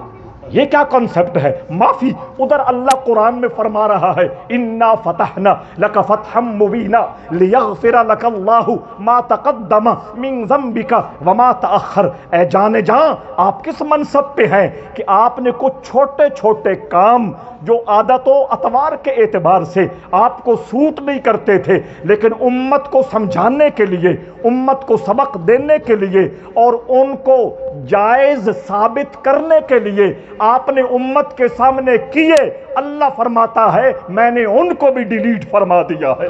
یہ کیا کنسپٹ ہے؟ معافی. ادھر اللہ قرآن میں فرما رہا ہے، انا فتحنا لک فتحا مبینا لیغفر لک اللہ ما تقدم من ذنبک وما تأخر. اے جان جاں آپ کس منصب پہ ہیں کہ آپ نے کچھ چھوٹے چھوٹے کام جو عادت و اطوار کے اعتبار سے آپ کو سوٹ نہیں کرتے تھے، لیکن امت کو سمجھانے کے لیے، امت کو سبق دینے کے لیے اور ان کو جائز ثابت کرنے کے لیے آپ نے امت کے سامنے کیے. اللہ فرماتا ہے میں نے ان کو بھی ڈیلیٹ فرما دیا ہے،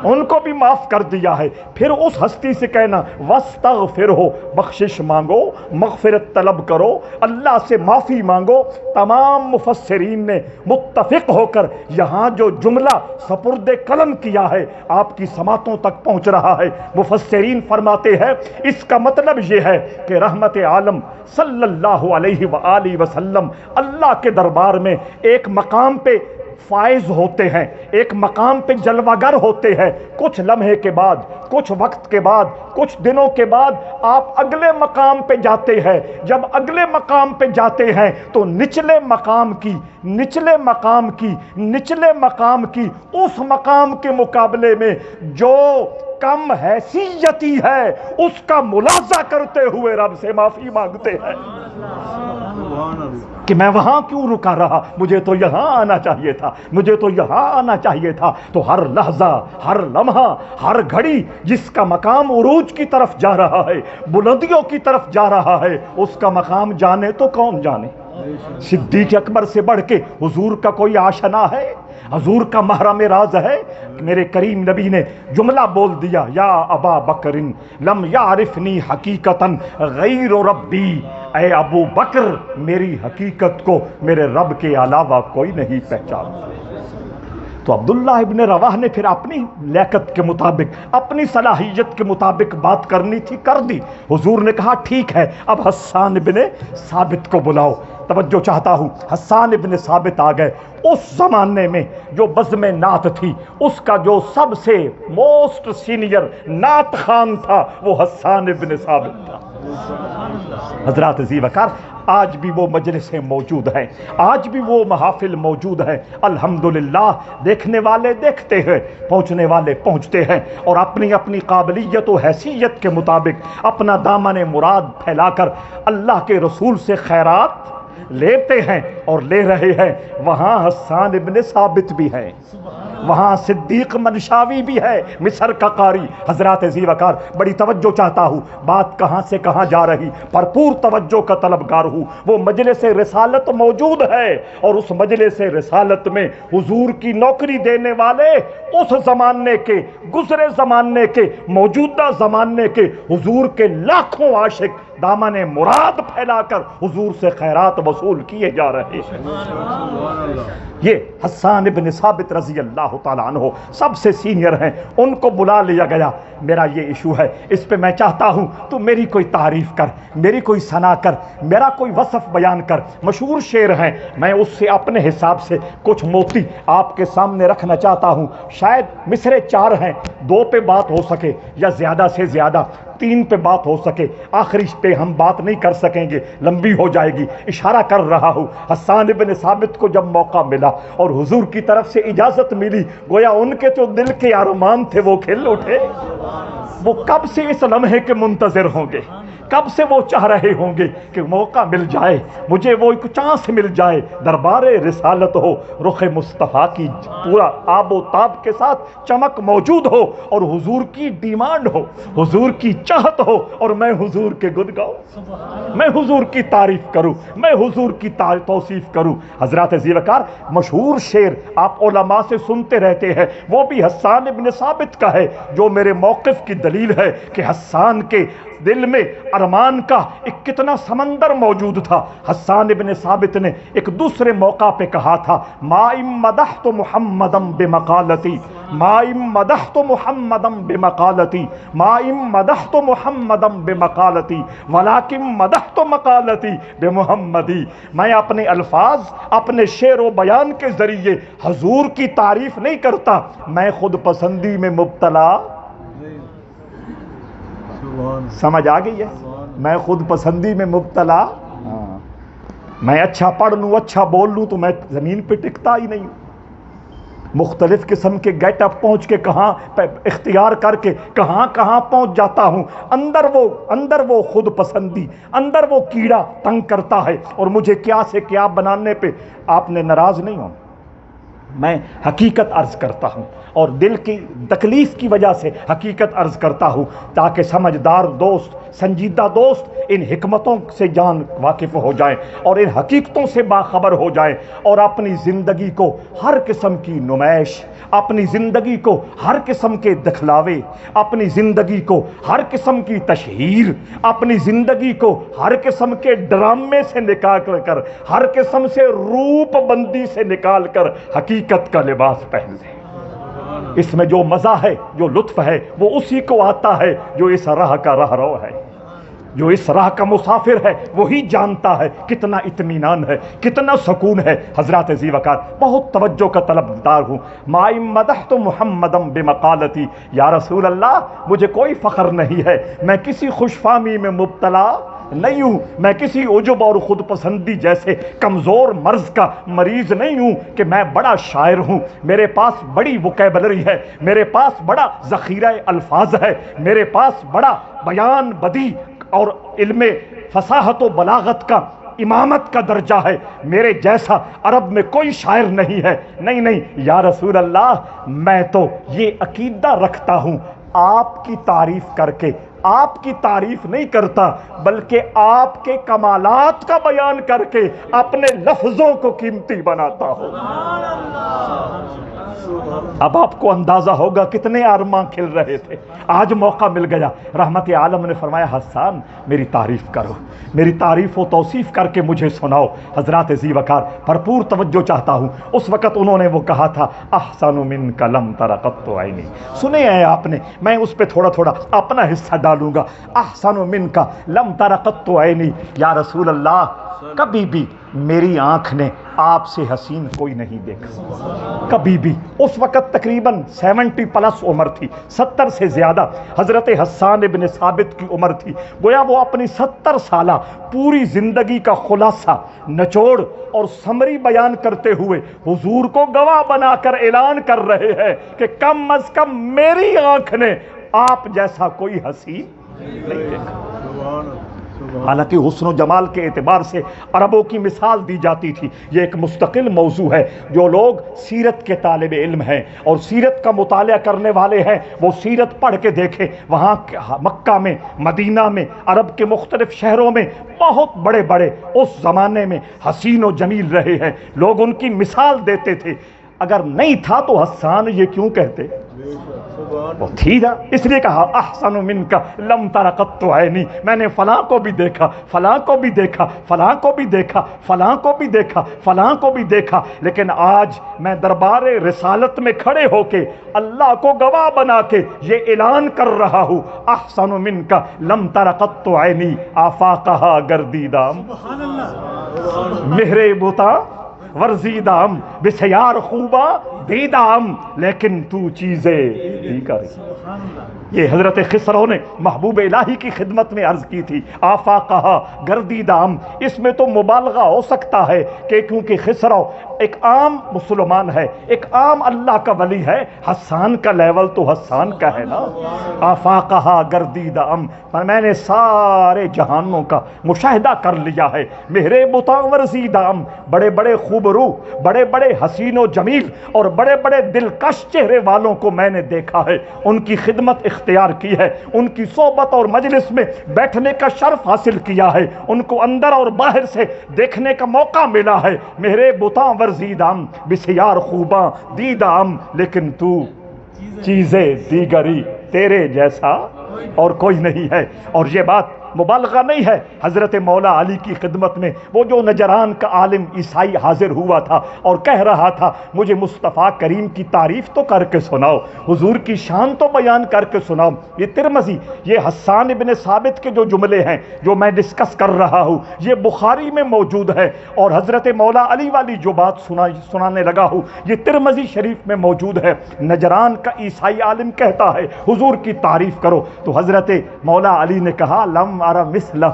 ان کو بھی معاف کر دیا ہے. پھر اس ہستی سے کہنا واستغفرہ، بخشش مانگو، مغفرت طلب کرو، اللہ سے معافی مانگو. تمام مفسرین نے متفق ہو کر یہاں جو جملہ سپرد قلم کیا ہے آپ کی سماعتوں تک پہنچ رہا ہے. مفسرین فرماتے ہیں اس کا مطلب یہ ہے کہ رحمت عالم صلی اللہ علیہ وآلہ وسلم اللہ کے دربار میں ایک مقام پہ فائز ہوتے ہیں، ایک مقام پہ جلوہ گر ہوتے ہیں. کچھ لمحے کے بعد، کچھ وقت کے بعد، کچھ دنوں کے بعد آپ اگلے مقام پہ جاتے ہیں. جب اگلے مقام پہ جاتے ہیں تو نچلے مقام کی اس مقام کے مقابلے میں جو کم حیثیتی ہے اس کا ملاحظہ کرتے ہوئے رب سے معافی مانگتے ہیں کہ میں وہاں کیوں رکا رہا، مجھے تو یہاں آنا چاہیے تھا، مجھے تو یہاں آنا چاہیے تھا. تو ہر لحظہ، ہر لمحہ، ہر گھڑی جس کا مقام عروج کی طرف جا رہا ہے، بلندیوں کی طرف جا رہا ہے، اس کا مقام جانے تو کون جانے. صدیق اکبر سے بڑھ کے حضور کا کوئی آشنا ہے؟ حضور کا محرم راز ہے؟ میرے کریم نبی نے جملہ بول دیا، یا ابا بکر لم یعرفنی حقیقتا غیر ربی. اے ابو بکر میری حقیقت کو میرے رب کے علاوہ کوئی نہیں پہچانتا. تو عبداللہ ابن رواح نے پھر اپنی لیاقت کے مطابق، اپنی صلاحیت کے مطابق بات کرنی تھی، کر دی. حضور نے کہا ٹھیک ہے، اب حسان ابن ثابت کو بلاؤ. توجہ چاہتا ہوں، حسان ابن ثابت آ گئے. اس زمانے میں جو بزم نعت تھی اس کا جو سب سے موسٹ سینئر نعت خان تھا وہ حسان ابن ثابت تھا. حضرات عزیز وقار، آج بھی وہ مجلسیں موجود ہیں، آج بھی وہ محافل موجود ہیں. الحمدللہ دیکھنے والے دیکھتے ہیں، پہنچنے والے پہنچتے ہیں، اور اپنی اپنی قابلیت و حیثیت کے مطابق اپنا دامن مراد پھیلا کر اللہ کے رسول سے خیرات لیتے ہیں اور لے رہے ہیں. وہاں حسان ابن ثابت بھی ہیں. وہاں صدیق منشاوی بھی ہے، مصر کا قاری۔ حضرات ذی وقار، بڑی توجہ چاہتا ہوں، بات کہاں سے کہاں جا رہی، بھرپور توجہ کا طلبگار ہوں۔ وہ مجلس رسالت موجود ہے، اور اس مجلس رسالت میں حضور کی نوکری دینے والے اس زمانے کے، گزرے زمانے کے، موجودہ زمانے کے حضور کے لاکھوں عاشق دامن مراد پھیلا کر حضور سے خیرات وصول کیے جا رہے ہیں۔ یہ حسان ابن ثابت رضی اللہ تعالیٰ عنہ سب سے سینئر ہیں، ان کو بلا لیا گیا۔ میرا یہ ایشو ہے، اس پہ میں چاہتا ہوں تو میری کوئی تعریف کر، میری کوئی ثنا کر، میرا کوئی وصف بیان کر۔ مشہور شعر ہیں، میں اس سے اپنے حساب سے کچھ موتی آپ کے سامنے رکھنا چاہتا ہوں۔ شاید مصرے 4 ہیں، 2 پہ بات ہو سکے یا زیادہ سے زیادہ 3 پہ بات ہو سکے، آخری پہ ہم بات نہیں کر سکیں گے، لمبی ہو جائے گی۔ اشارہ کر رہا ہوں، حسان ابن ثابت کو جب موقع ملا اور حضور کی طرف سے اجازت ملی، گویا ان کے جو دل کے ارمان تھے وہ کھل اٹھے۔ وہ کب سے اس لمحے کے منتظر ہوں گے، کب سے وہ چاہ رہے ہوں گے کہ موقع مل جائے، مجھے وہ ایک چانس مل جائے، دربار رسالت ہو، رخ مصطفیٰ کی پورا آب و تاب کے ساتھ چمک موجود ہو، اور حضور کی ڈیمانڈ ہو، حضور کی چاہت ہو، اور میں حضور کے گن گاؤں، میں حضور کی تعریف کروں، میں حضور کی توصیف کروں۔ حضرات ذی وقار، مشہور شعر آپ علماء سے سنتے رہتے ہیں، وہ بھی حسان ابن ثابت کا ہے، جو میرے موقف کی دلیل ہے کہ حسان کے دل میں ارمان کا ایک کتنا سمندر موجود تھا۔ حسان ابن ثابت نے ایک دوسرے موقع پہ کہا تھا، ما ان مدحت محمدم بمقالتی، ما ان مدحت محمدم بمقالتی، ما ان مدحت محمدم بمقالتی ولکن مدحت مقالتی بمحمدی۔ میں اپنے الفاظ، اپنے شعر و بیان کے ذریعے حضور کی تعریف نہیں کرتا، میں خود پسندی میں مبتلا، سمجھ آ گئی ہے، میں خود پسندی میں مبتلا۔ میں اچھا پڑھ لوں، اچھا بول لوں تو میں زمین پہ ٹکتا ہی نہیں ہوں۔ مختلف قسم کے گیٹ اپ پہنچ کے کہاں اختیار کر کے کہاں کہاں پہنچ جاتا ہوں، اندر وہ خود پسندی، اندر وہ کیڑا تنگ کرتا ہے، اور مجھے کیا سے کیا بنانے پہ آپ نے ناراض نہیں ہونا۔ میں حقیقت عرض کرتا ہوں، اور دل کی تکلیف کی وجہ سے حقیقت عرض کرتا ہوں، تاکہ سمجھدار دوست، سنجیدہ دوست ان حکمتوں سے جان واقف ہو جائیں، اور ان حقیقتوں سے باخبر ہو جائیں، اور اپنی زندگی کو ہر قسم کی نمائش، اپنی زندگی کو ہر قسم کے دکھلاوے، اپنی زندگی کو ہر قسم کی تشہیر، اپنی زندگی کو ہر قسم کے ڈرامے سے نکال کر، ہر قسم سے روپ بندی سے نکال کر حقیقت کا لباس پہن لیں۔ اس میں جو مزہ ہے، جو لطف ہے، وہ اسی کو آتا ہے جو اس راہ کا راہ رو ہے، جو اس راہ کا مسافر ہے، وہی جانتا ہے کتنا اطمینان ہے، کتنا سکون ہے۔ حضرات ذی وقار، بہت توجہ کا طلبدار ہوں۔ ما ان مدحت محمدم بمقالتی، یا رسول اللہ، مجھے کوئی فخر نہیں ہے، میں کسی خوش فہمی میں مبتلا نہیں ہوں، میں کسی عجب اور خود پسندی جیسے کمزور مرض کا مریض نہیں ہوں کہ میں بڑا شاعر ہوں، میرے پاس بڑی وکیبلری ہے، میرے پاس بڑا ذخیرہ الفاظ ہے، میرے پاس بڑا بیان بدی اور علم فصاحت و بلاغت کا امامت کا درجہ ہے، میرے جیسا عرب میں کوئی شاعر نہیں ہے۔ نہیں یا رسول اللہ، میں تو یہ عقیدہ رکھتا ہوں، آپ کی تعریف کر کے آپ کی تعریف نہیں کرتا، بلکہ آپ کے کمالات کا بیان کر کے اپنے لفظوں کو قیمتی بناتا ہوں۔ اب آپ کو اندازہ ہوگا کتنے ارماں کھل رہے تھے، آج موقع مل گیا۔ رحمت عالم نے فرمایا، حسان میری تعریف کرو، میری تعریف و توصیف کر کے مجھے سناؤ۔ حضرات ذی وقار، بھرپور توجہ چاہتا ہوں۔ اس وقت انہوں نے وہ کہا تھا، احسن منک لم تر قط عینی، سنے ہیں آپ نے، میں اس پہ تھوڑا تھوڑا اپنا حصہ ڈالوں گا۔ احسن منک لم تر قط عینی، یا رسول اللہ، کبھی بھی میری آنکھ نے آپ سے حسین کوئی نہیں دیکھا، کبھی بھی۔ اس وقت تقریباً 70 پلس عمر تھی، 70 سے زیادہ حضرت حسان ابن ثابت کی عمر تھی۔ گویا وہ اپنی 70 سالہ پوری زندگی کا خلاصہ، نچوڑ اور سمری بیان کرتے ہوئے حضور کو گواہ بنا کر اعلان کر رہے ہیں کہ کم از کم میری آنکھ نے آپ جیسا کوئی حسین نہیں دیکھا۔ حالانکہ حسن و جمال کے اعتبار سے عربوں کی مثال دی جاتی تھی. یہ ایک مستقل موضوع ہے. جو لوگ سیرت کے طالب علم ہیں اور سیرت کا مطالعہ کرنے والے ہیں وہ سیرت پڑھ کے دیکھیں. وہاں مکہ میں، مدینہ میں، عرب کے مختلف شہروں میں بہت بڑے بڑے اس زمانے میں حسین و جمیل رہے ہیں. لوگ ان کی مثال دیتے تھے. اگر نہیں تھا تو حسان یہ کیوں کہتے؟ وہ تھی نا، اس لیے کہا احسن منک لم تر قط عینی. میں نے فلاں کو بھی دیکھا، فلاں کو بھی دیکھا، فلاں کو بھی دیکھا، فلاں کو بھی دیکھا، فلاں کو بھی دیکھا. لیکن آج میں دربار رسالت میں کھڑے ہو کے اللہ کو گواہ بنا کے یہ اعلان کر رہا ہوں احسن منک لم تر قط عینی آفاقہا گردیدام. مہرے بوتا ورزیدام بسیار خوبا دیدام لیکن تو چیزیں دیگر. یہ حضرت خسرو نے محبوب الہی کی خدمت میں عرض کی تھی آفاقہا گردیدام. اس میں تو مبالغہ ہو سکتا ہے کہ کیونکہ خسرو ایک عام مسلمان ہے، ایک عام اللہ کا ولی ہے. حسان کا لیول تو حسان کا ہے نا. آفاقہا گردیدام، میں نے سارے جہانوں کا مشاہدہ کر لیا ہے. مہرے بتا ورزیدام، بڑے بڑے خوبرو، بڑے بڑے حسین و جمیل اور بڑے بڑے دلکش چہرے والوں کو میں نے دیکھا ہے. ان کی خدمت اختیار کی ہے، ان کی صحبت اور مجلس میں بیٹھنے کا شرف حاصل کیا ہے، ان کو اندر اور باہر سے دیکھنے کا موقع ملا ہے. میرے بتاں ورزیدام بسیار خوباں دیدام لیکن تو چیزیں دیگری، تیرے جیسا اور کوئی نہیں ہے. اور یہ بات مبالغہ نہیں ہے. حضرت مولا علی کی خدمت میں وہ جو نجران کا عالم عیسائی حاضر ہوا تھا اور کہہ رہا تھا مجھے مصطفیٰ کریم کی تعریف تو کر کے سناؤ، حضور کی شان تو بیان کر کے سناؤ. یہ ترمذی، یہ حسان ابن ثابت کے جو جملے ہیں جو میں ڈسکس کر رہا ہوں یہ بخاری میں موجود ہے. اور حضرت مولا علی والی جو بات سنانے لگا ہوں یہ ترمذی شریف میں موجود ہے. نجران کا عیسائی عالم کہتا ہے حضور کی تعریف کرو تو حضرت مولا علی نے کہا لم ارى مثلہ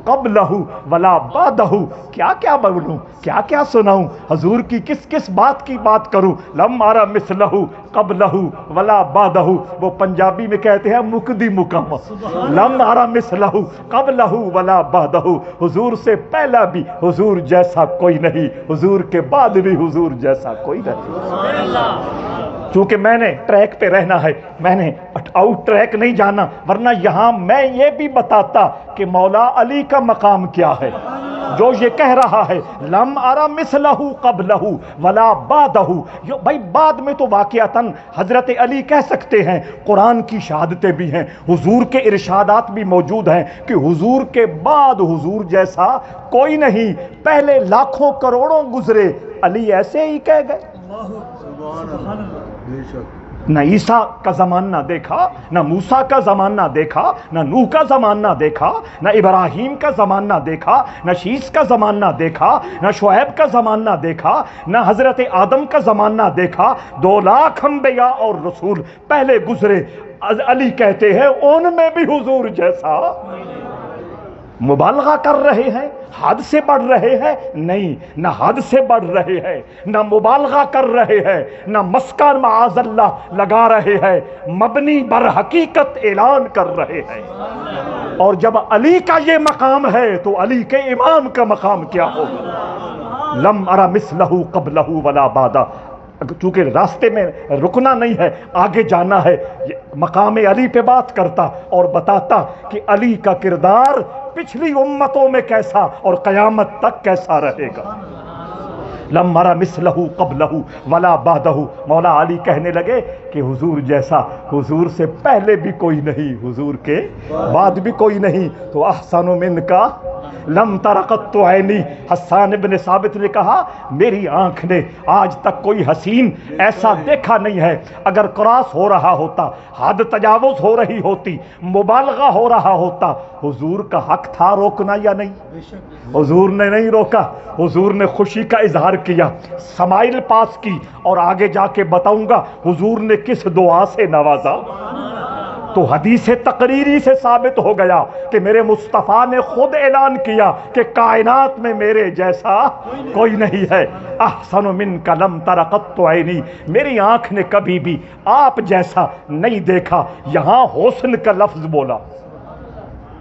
قبلہ ولا بعدہ. کیا کیا بولوں، کیا کیا سناؤں، حضور کی کس کس بات کی بات کروں. لم ارى مثلہ قبلہ ولا بعدہ، وہ پنجابی میں کہتے ہیں مکدی مکم. لم ارى مثلہ قبلہ ولا بعدہ، حضور سے پہلا بھی حضور جیسا کوئی نہیں، حضور کے بعد بھی حضور جیسا کوئی نہیں. چونکہ میں نے ٹریک پہ رہنا ہے، میں نے آؤٹ ٹریک نہیں جانا، ورنہ یہاں میں یہ بھی بتاتا کہ مولا علی کا مقام کیا ہے جو یہ کہہ رہا ہے لم ارى مثلہ قبلہ ولا بعدہ. بھائی بعد میں تو واقعتاً حضرت علی کہہ سکتے ہیں، قرآن کی شہادتیں بھی ہیں، حضور کے ارشادات بھی موجود ہیں کہ حضور کے بعد حضور جیسا کوئی نہیں. پہلے لاکھوں کروڑوں گزرے، علی ایسے ہی کہہ گئے. نہ عیسیٰ کا زمانہ دیکھا، نہ موسیٰ کا زمانہ دیکھا، نہ نوح کا زمانہ دیکھا، نہ ابراہیم کا زمانہ دیکھا، نہ شیس کا زمانہ دیکھا، نہ شعیب کا زمانہ دیکھا، نہ حضرت آدم کا زمانہ دیکھا. 2 لاکھ انبیاء اور رسول پہلے گزرے. علی کہتے ہیں ان میں بھی حضور جیسا. مبالغہ کر رہے ہیں، حد سے بڑھ رہے ہیں؟ نہیں، نہ حد سے بڑھ رہے ہیں، نہ مبالغہ کر رہے ہیں، نہ مسکر معاذ اللہ لگا رہے ہیں، مبنی بر حقیقت اعلان کر رہے ہیں. اور جب علی کا یہ مقام ہے تو علی کے امام کا مقام کیا ہوگا؟ لم ارى مثلہ قبلہ ولا بعدہ. چونکہ راستے میں رکنا نہیں ہے، آگے جانا ہے. مقام علی پہ بات کرتا اور بتاتا کہ علی کا کردار پچھلی امتوں میں کیسا اور قیامت تک کیسا رہے گا. لم ارى مثلہ قبلہ ولا بعدہ. مولا علی کہنے لگے کہ حضور جیسا حضور سے پہلے بھی کوئی نہیں، حضور کے بعد بھی کوئی نہیں. تو احسن منک لم تر قط عینی. حسان ابن ثابت نے کہا میری آنکھ نے آج تک کوئی حسین ایسا دیکھا نہیں ہے. اگر کراس ہو رہا ہوتا، حد تجاوز ہو رہی ہوتی، مبالغہ ہو رہا ہوتا، حضور کا حق تھا روکنا یا نہیں؟ حضور نے نہیں روکا. حضور نے خوشی کا اظہار کیا، سمائل پاس کی، اور آگے جا کے بتاؤں گا حضور نے کس دعا سے نوازا. تو حدیث تقریری سے ثابت ہو گیا کہ میرے مصطفیٰ نے خود اعلان کیا کہ کائنات میں میرے جیسا کوئی نہیں ہے. احسن منک لم تر قط عینی. میری آنکھ نے کبھی بھی آپ جیسا نہیں دیکھا. یہاں حسن کا لفظ بولا.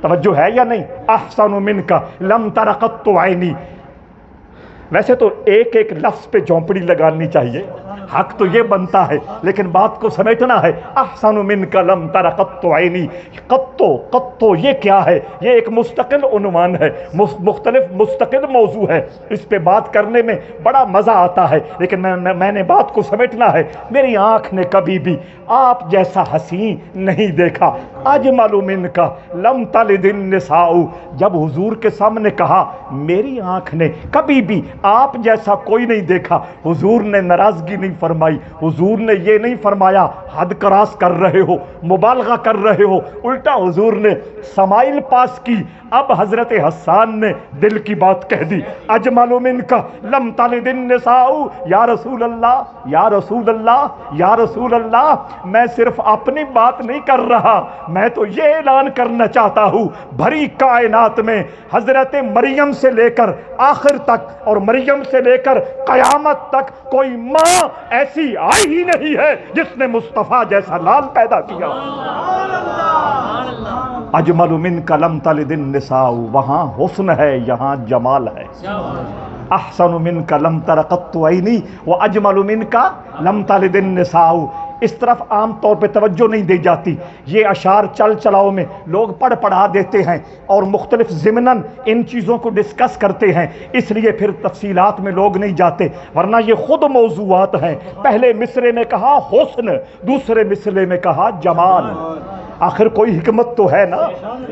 توجہ ہے یا نہیں؟ احسن منک لم تر قط عینی. ویسے تو ایک ایک لفظ پہ جھونپڑی لگانی چاہیے، حق تو یہ بنتا ہے، لیکن بات کو سمیٹنا ہے. احسن منک لم تر قط عینی. قطو یہ کیا ہے؟ یہ ایک مستقل عنوان ہے، مختلف مستقل موضوع ہے. اس پہ بات کرنے میں بڑا مزہ آتا ہے، لیکن میں نے بات کو سمیٹنا ہے. میری آنکھ نے کبھی بھی آپ جیسا حسین نہیں دیکھا. اجمل منک لم تلد النساء. جب حضور کے سامنے کہا میری آنکھ نے کبھی بھی آپ جیسا کوئی نہیں دیکھا، حضور نے ناراضگی نہیں فرمائی، حضور نے یہ نہیں فرمایا حد کراس کر رہے ہو، مبالغہ کر رہے ہو. الٹا حضور نے سمائل پاس کی. اب حضرت حسان نے دل کی بات کہہ دی. اجمل منک لم تلد النساء. یا رسول اللہ، یا رسول اللہ، یا رسول اللہ، میں صرف اپنی بات نہیں کر رہا، میں تو یہ اعلان کرنا چاہتا ہوں بھری کائنات میں حضرت مریم سے لے کر آخر تک اور مریم سے لے کر قیامت تک کوئی ماں ایسی آئی ہی نہیں ہے جس نے مصطفیٰ جیسا لال پیدا کیا. اجمل منک لم تلد النساء. وہاں حسن ہے، یہاں جمال ہے. احسن منک لم تر قط عینی واجمل منک لم تلد النساء. اس طرف عام طور پہ توجہ نہیں دی جاتی. یہ اشعار چل چلاؤ میں لوگ پڑھا دیتے ہیں اور مختلف ضمناً ان چیزوں کو ڈسکس کرتے ہیں، اس لیے پھر تفصیلات میں لوگ نہیں جاتے، ورنہ یہ خود موضوعات ہیں. پہلے مصرے میں کہا حسن، دوسرے مصرے میں کہا جمال. آخر کوئی حکمت تو ہے نا،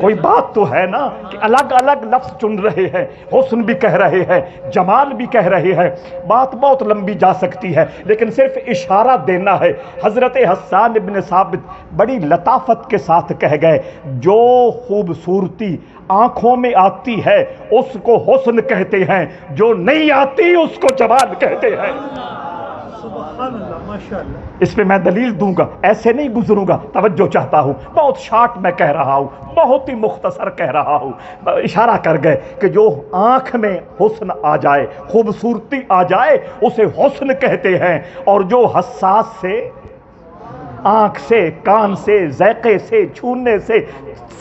کوئی بات تو ہے نا کہ الگ الگ لفظ چن رہے ہیں. حسن بھی کہہ رہے ہیں، جمال بھی کہہ رہے ہیں. بات بہت لمبی جا سکتی ہے، لیکن صرف اشارہ دینا ہے. حضرت حسان ابن ثابت بڑی لطافت کے ساتھ کہہ گئے جو خوبصورتی آنکھوں میں آتی ہے اس کو حسن کہتے ہیں، جو نہیں آتی اس کو جمال کہتے ہیں. اس پہ میں دلیل دوں گا، ایسے نہیں گزروں گا. توجہ چاہتا ہوں، بہت شارٹ میں کہہ رہا ہوں، بہت ہی مختصر کہہ رہا ہوں. اشارہ کر گئے کہ جو آنکھ میں حسن آ جائے، خوبصورتی آ جائے، اسے حسن کہتے ہیں. اور جو حساس سے، آنکھ سے، کان سے، ذائقے سے، چھونے سے،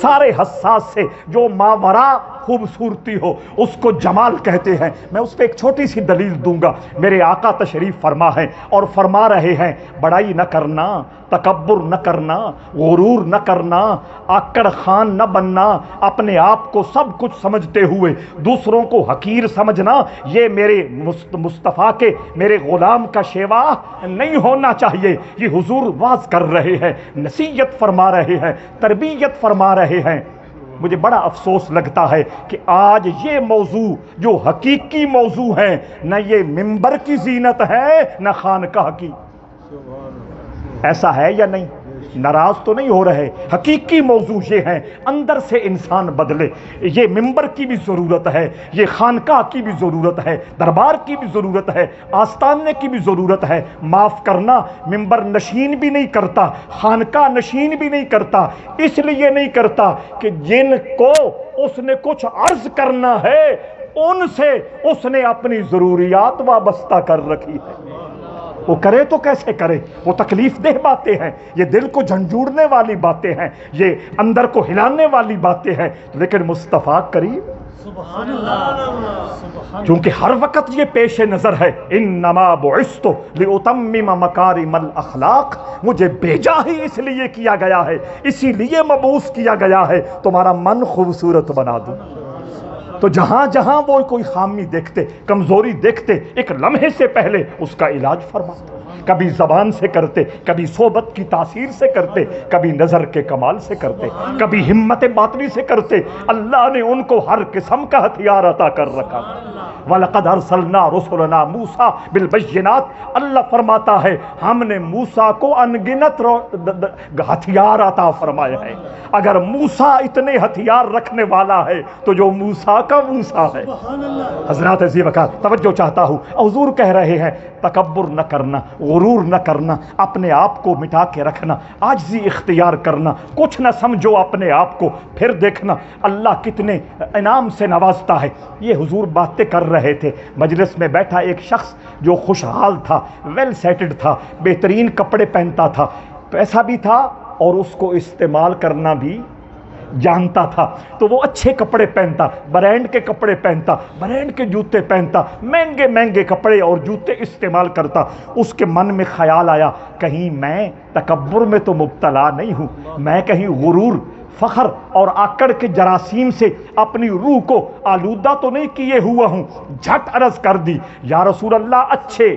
سارے حساس سے جو ماورا خوبصورتی ہو اس کو جمال کہتے ہیں. میں اس پہ ایک چھوٹی سی دلیل دوں گا. میرے آقا تشریف فرما ہے اور فرما رہے ہیں بڑائی نہ کرنا، تکبر نہ کرنا، غرور نہ کرنا، آکڑ خان نہ بننا، اپنے آپ کو سب کچھ سمجھتے ہوئے دوسروں کو حقیر سمجھنا، یہ میرے مصطفیٰ کے، میرے غلام کا شیوا نہیں ہونا چاہیے. یہ حضور واز کر رہے ہیں، نصیحت فرما رہے ہیں، تربیت فرما رہے ہیں. مجھے بڑا افسوس لگتا ہے کہ آج یہ موضوع جو حقیقی موضوع ہے، نہ یہ منبر کی زینت ہے نہ خانقاہ کی. ایسا ہے یا نہیں؟ ناراض تو نہیں ہو رہے؟ حقیقی موضوع یہ ہے اندر سے انسان بدلے. یہ منبر کی بھی ضرورت ہے، یہ خانقاہ کی بھی ضرورت ہے، دربار کی بھی ضرورت ہے، آستانے کی بھی ضرورت ہے. معاف کرنا، منبر نشین بھی نہیں کرتا، خانقاہ نشین بھی نہیں کرتا. اس لیے نہیں کرتا کہ جن کو اس نے کچھ عرض کرنا ہے ان سے اس نے اپنی ضروریات وابستہ کر رکھی ہے. وہ کرے تو کیسے کرے؟ وہ تکلیف دہ باتیں ہیں، یہ دل کو جھنجھوڑنے والی باتیں ہیں، یہ اندر کو ہلانے والی باتیں ہیں. لیکن مصطفیٰ کریم سبحان اللہ، چونکہ ہر وقت یہ پیش نظر ہے، انما بعثت لاتمم مکارم الاخلاق، مجھے بھیجا ہی اس لیے کیا گیا ہے، اسی لیے مبعوث کیا گیا ہے تمہارا من خوبصورت بنا دوں. تو جہاں جہاں وہ کوئی خامی دیکھتے، کمزوری دیکھتے، ایک لمحے سے پہلے اس کا علاج فرماتے. کبھی زبان سے کرتے، کبھی صحبت کی تاثیر سے کرتے، کبھی نظر کے کمال سے کرتے، کبھی ہمت باطنی سے کرتے. اللہ نے ان کو ہر قسم کا ہتھیار عطا کر رکھا. وَلَقَدْ أَرْسَلْنَا رُسُلَنَا مُوسَىٰ بِالْبَيِّنَاتِ، اللہ فرماتا ہے ہم نے موسیٰ کو انگنت ہتھیار عطا فرمایا ہے. اگر موسیٰ اتنے ہتھیار رکھنے والا ہے تو جو موسیٰ کا موسیٰ ہے. حضرات عزیز وقار، توجہ چاہتا ہوں، حضور کہہ رہے ہیں تکبر نہ کرنا، غرور نہ کرنا، اپنے آپ کو مٹا کے رکھنا، عاجزی اختیار کرنا، کچھ نہ سمجھو اپنے آپ کو، پھر دیکھنا اللہ کتنے انعام سے نوازتا ہے. یہ حضور باتیں کر رہے تھے، مجلس میں بیٹھا ایک شخص جو خوشحال تھا، ویل سیٹڈ تھا، بہترین کپڑے پہنتا تھا، پیسہ بھی تھا اور اس کو استعمال کرنا بھی جانتا تھا تو وہ اچھے کپڑے پہنتا، برانڈ کے کپڑے پہنتا، برانڈ کے جوتے پہنتا، مہنگے مہنگے کپڑے اور جوتے استعمال کرتا۔ اس کے من میں خیال آیا کہیں میں تکبر میں تو مبتلا نہیں ہوں، میں کہیں غرور، فخر اور آکڑ کے جراثیم سے اپنی روح کو آلودہ تو نہیں کیے ہوا ہوں۔ جھٹ عرض کر دی یا رسول اللہ اچھے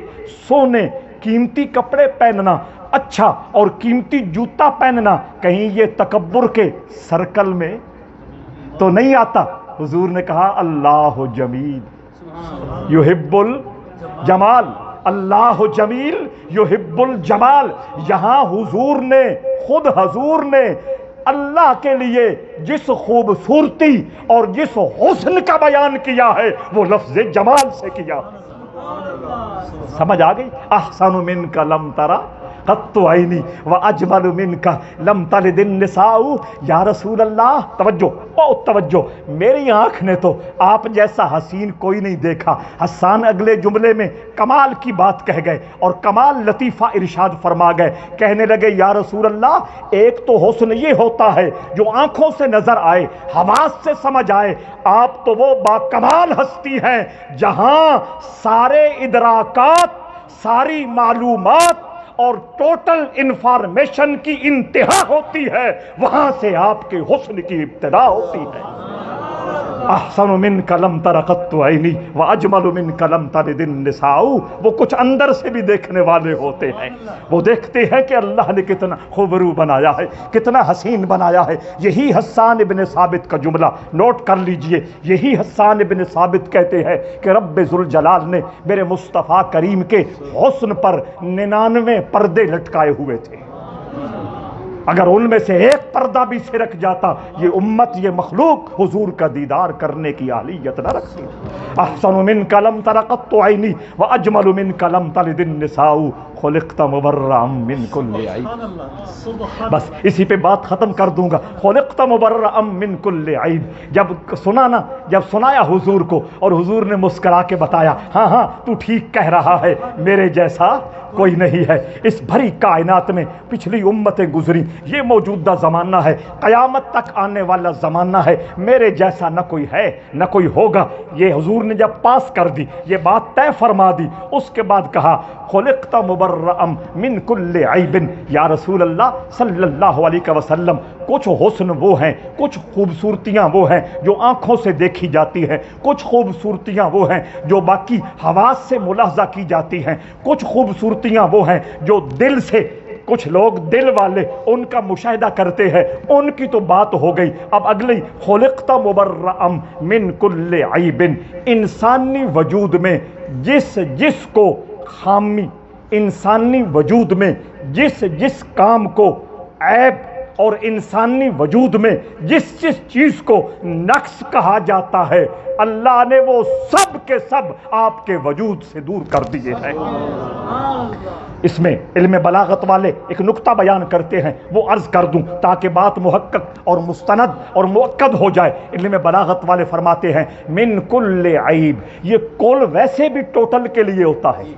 سونے قیمتی کپڑے پہننا، اچھا اور قیمتی جوتا پہننا کہیں یہ تکبر کے سرکل میں تو نہیں آتا؟ حضور نے کہا اللہ جمیل یحب الجمال، اللہ جمیل یحب الجمال۔ یہاں حضور نے، خود حضور نے اللہ کے لیے جس خوبصورتی اور جس حسن کا بیان کیا ہے وہ لفظ جمال سے کیا۔ سمجھ آ گئی؟ احسن منک لم ترى قط عینی واجمل منک لم تلد النساء۔ یا رسول اللہ توجہ، بہت توجہ، میری آنکھ نے تو آپ جیسا حسین کوئی نہیں دیکھا۔ حسان اگلے جملے میں کمال کی بات کہہ گئے اور کمال لطیفہ ارشاد فرما گئے، کہنے لگے یا رسول اللہ ایک تو حسن یہ ہوتا ہے جو آنکھوں سے نظر آئے، حواس سے سمجھ آئے، آپ تو وہ باکمال ہستی ہیں جہاں سارے ادراکات، ساری معلومات اور ٹوٹل انفارمیشن کی انتہا ہوتی ہے، وہاں سے آپ کے حسن کی ابتدا ہوتی ہے۔ احسن منک لم تر قط عینی واجمل منک لم تلد النساء۔ وہ کچھ اندر سے بھی دیکھنے والے ہوتے ہیں، وہ دیکھتے ہیں کہ اللہ نے کتنا خوبرو بنایا ہے، کتنا حسین بنایا ہے۔ یہی حسان ابن ثابت کا جملہ نوٹ کر لیجئے، یہی حسان ابن ثابت کہتے ہیں کہ رب ذوالجلال نے میرے مصطفیٰ کریم کے حسن پر 99 پردے لٹکائے ہوئے تھے، اگر ان میں سے ایک پردہ بھی سرک جاتا یہ امت، یہ مخلوق حضور کا دیدار کرنے کی اہلیت نہ رکھتی۔ احسن منک لم تر قط عینی واجمل منک لم تلد النساء خلقت مبرأ من کل عیب۔ بس اسی پہ بات ختم کر دوں گا۔ خلقت مبرأ من کل عیب جب سنا نا، جب سنایا حضور کو اور حضور نے مسکرا کے بتایا ہاں ہاں تو ٹھیک کہہ رہا ہے، میرے جیسا کوئی نہیں ہے اس بھری کائنات میں۔ پچھلی امتیں گزری، یہ موجودہ زمانہ ہے، قیامت تک آنے والا زمانہ ہے، میرے جیسا نہ کوئی ہے نہ کوئی ہوگا۔ یہ حضور نے جب پاس کر دی، یہ بات طے فرما دی، اس کے بعد کہا خلقت مبرأ من کل عیب۔ یا رسول اللہ صلی اللہ علیہ وسلم کچھ حسن وہ ہیں، کچھ خوبصورتیاں وہ ہیں جو آنکھوں سے دیکھی جاتی ہیں، کچھ خوبصورتیاں وہ ہیں جو باقی حواس سے ملاحظہ کی جاتی ہیں، کچھ خوبصورتیاں وہ ہیں جو دل سے، کچھ لوگ دل والے ان کا مشاہدہ کرتے ہیں، ان کی تو بات ہو گئی۔ اب اگلی خلقت مبرأ من کل عیب، انسانی وجود میں جس کو خامی، انسانی وجود میں جس کام کو عیب اور انسانی وجود میں جس چیز کو نقص کہا جاتا ہے، اللہ نے وہ سب کے سب آپ کے وجود سے دور کر دیے ہیں۔ اس میں علم بلاغت والے ایک نقطہ بیان کرتے ہیں، وہ عرض کر دوں تاکہ بات محقق اور مستند اور مؤکد ہو جائے۔ علم بلاغت والے فرماتے ہیں من کل عیب، یہ کل ویسے بھی ٹوٹل کے لیے ہوتا ہے،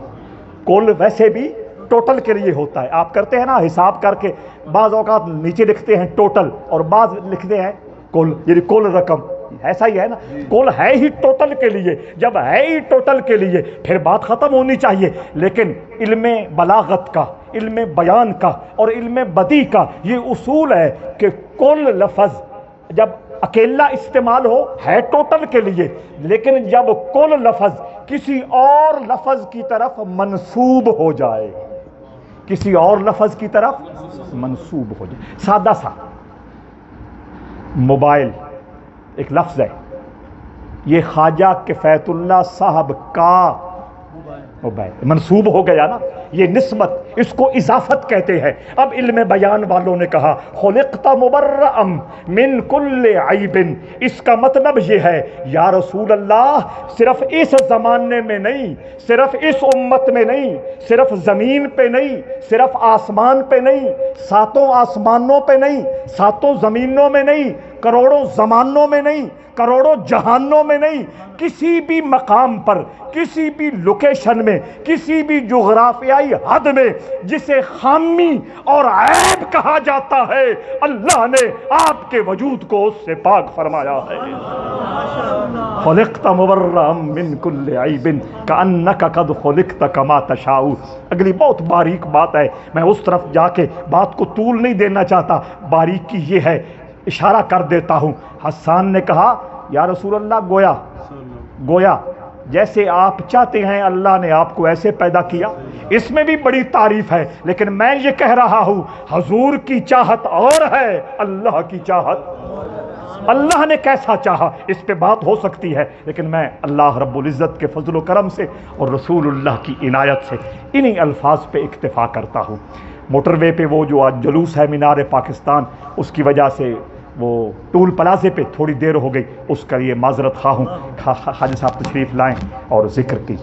کل ویسے بھی ٹوٹل کے لیے ہوتا ہے۔ آپ کرتے ہیں نا حساب کر کے، بعض اوقات نیچے لکھتے ہیں ٹوٹل اور بعض لکھتے ہیں کل، یعنی کل رقم، ایسا ہی ہے نا، کل ہے ہی ٹوٹل کے لیے، جب ہے ہی ٹوٹل کے لیے پھر بات ختم ہونی چاہیے۔ لیکن علم بلاغت کا، علم بیان کا اور علم بدیع کا یہ اصول ہے کہ کل لفظ جب اکیلا استعمال ہو ہے ٹوٹل کے لیے، لیکن جب کل لفظ کسی اور لفظ کی طرف منسوب ہو جائے، کسی اور لفظ کی طرف منسوب ہو جائے۔ سادہ سا موبائل ایک لفظ ہے، یہ خواجہ کفایت اللہ صاحب کا موبائل منسوب ہو گیا نا، یہ نسبت، اس کو اضافت کہتے ہیں۔ اب علم بیان والوں نے کہا خلقت مبرأ من کل عیب، اس کا مطلب یہ ہے یا رسول اللہ صرف اس زمانے میں نہیں، صرف اس امت میں نہیں، صرف زمین پہ نہیں، صرف آسمان پہ نہیں، ساتوں آسمانوں پہ نہیں، ساتوں زمینوں میں نہیں، کروڑوں زمانوں میں نہیں، کروڑوں جہانوں میں نہیں، کسی بھی مقام پر، کسی بھی لوکیشن میں، کسی بھی جغرافیائی حد میں جسے خامی اور عیب کہا جاتا ہے، اللہ نے آپ کے وجود کو اس سے پاک فرمایا ہے۔ خلقت مبرأ من کل عیب کأنک قد خلقت کما تشاء۔ اگلی بہت باریک بات ہے، میں اس طرف جا کے بات کو طول نہیں دینا چاہتا، باریکی یہ ہے، اشارہ کر دیتا ہوں۔ حسان نے کہا یا رسول اللہ، گویا جیسے آپ چاہتے ہیں اللہ نے آپ کو ایسے پیدا کیا، اس میں بھی بڑی تعریف ہے، لیکن میں یہ کہہ رہا ہوں حضور کی چاہت اور ہے، اللہ کی چاہت، اللہ نے کیسا چاہا اس پہ بات ہو سکتی ہے، لیکن میں اللہ رب العزت کے فضل و کرم سے اور رسول اللہ کی عنایت سے انہی الفاظ پہ اکتفا کرتا ہوں۔ موٹر وے پہ وہ جو آج جلوس ہے مینار پاکستان، اس کی وجہ سے وہ ٹول پلازے پہ تھوڑی دیر ہو گئی، اس کا یہ معذرت خواہ ہوں۔ حاجی صاحب تشریف لائیں اور ذکر کی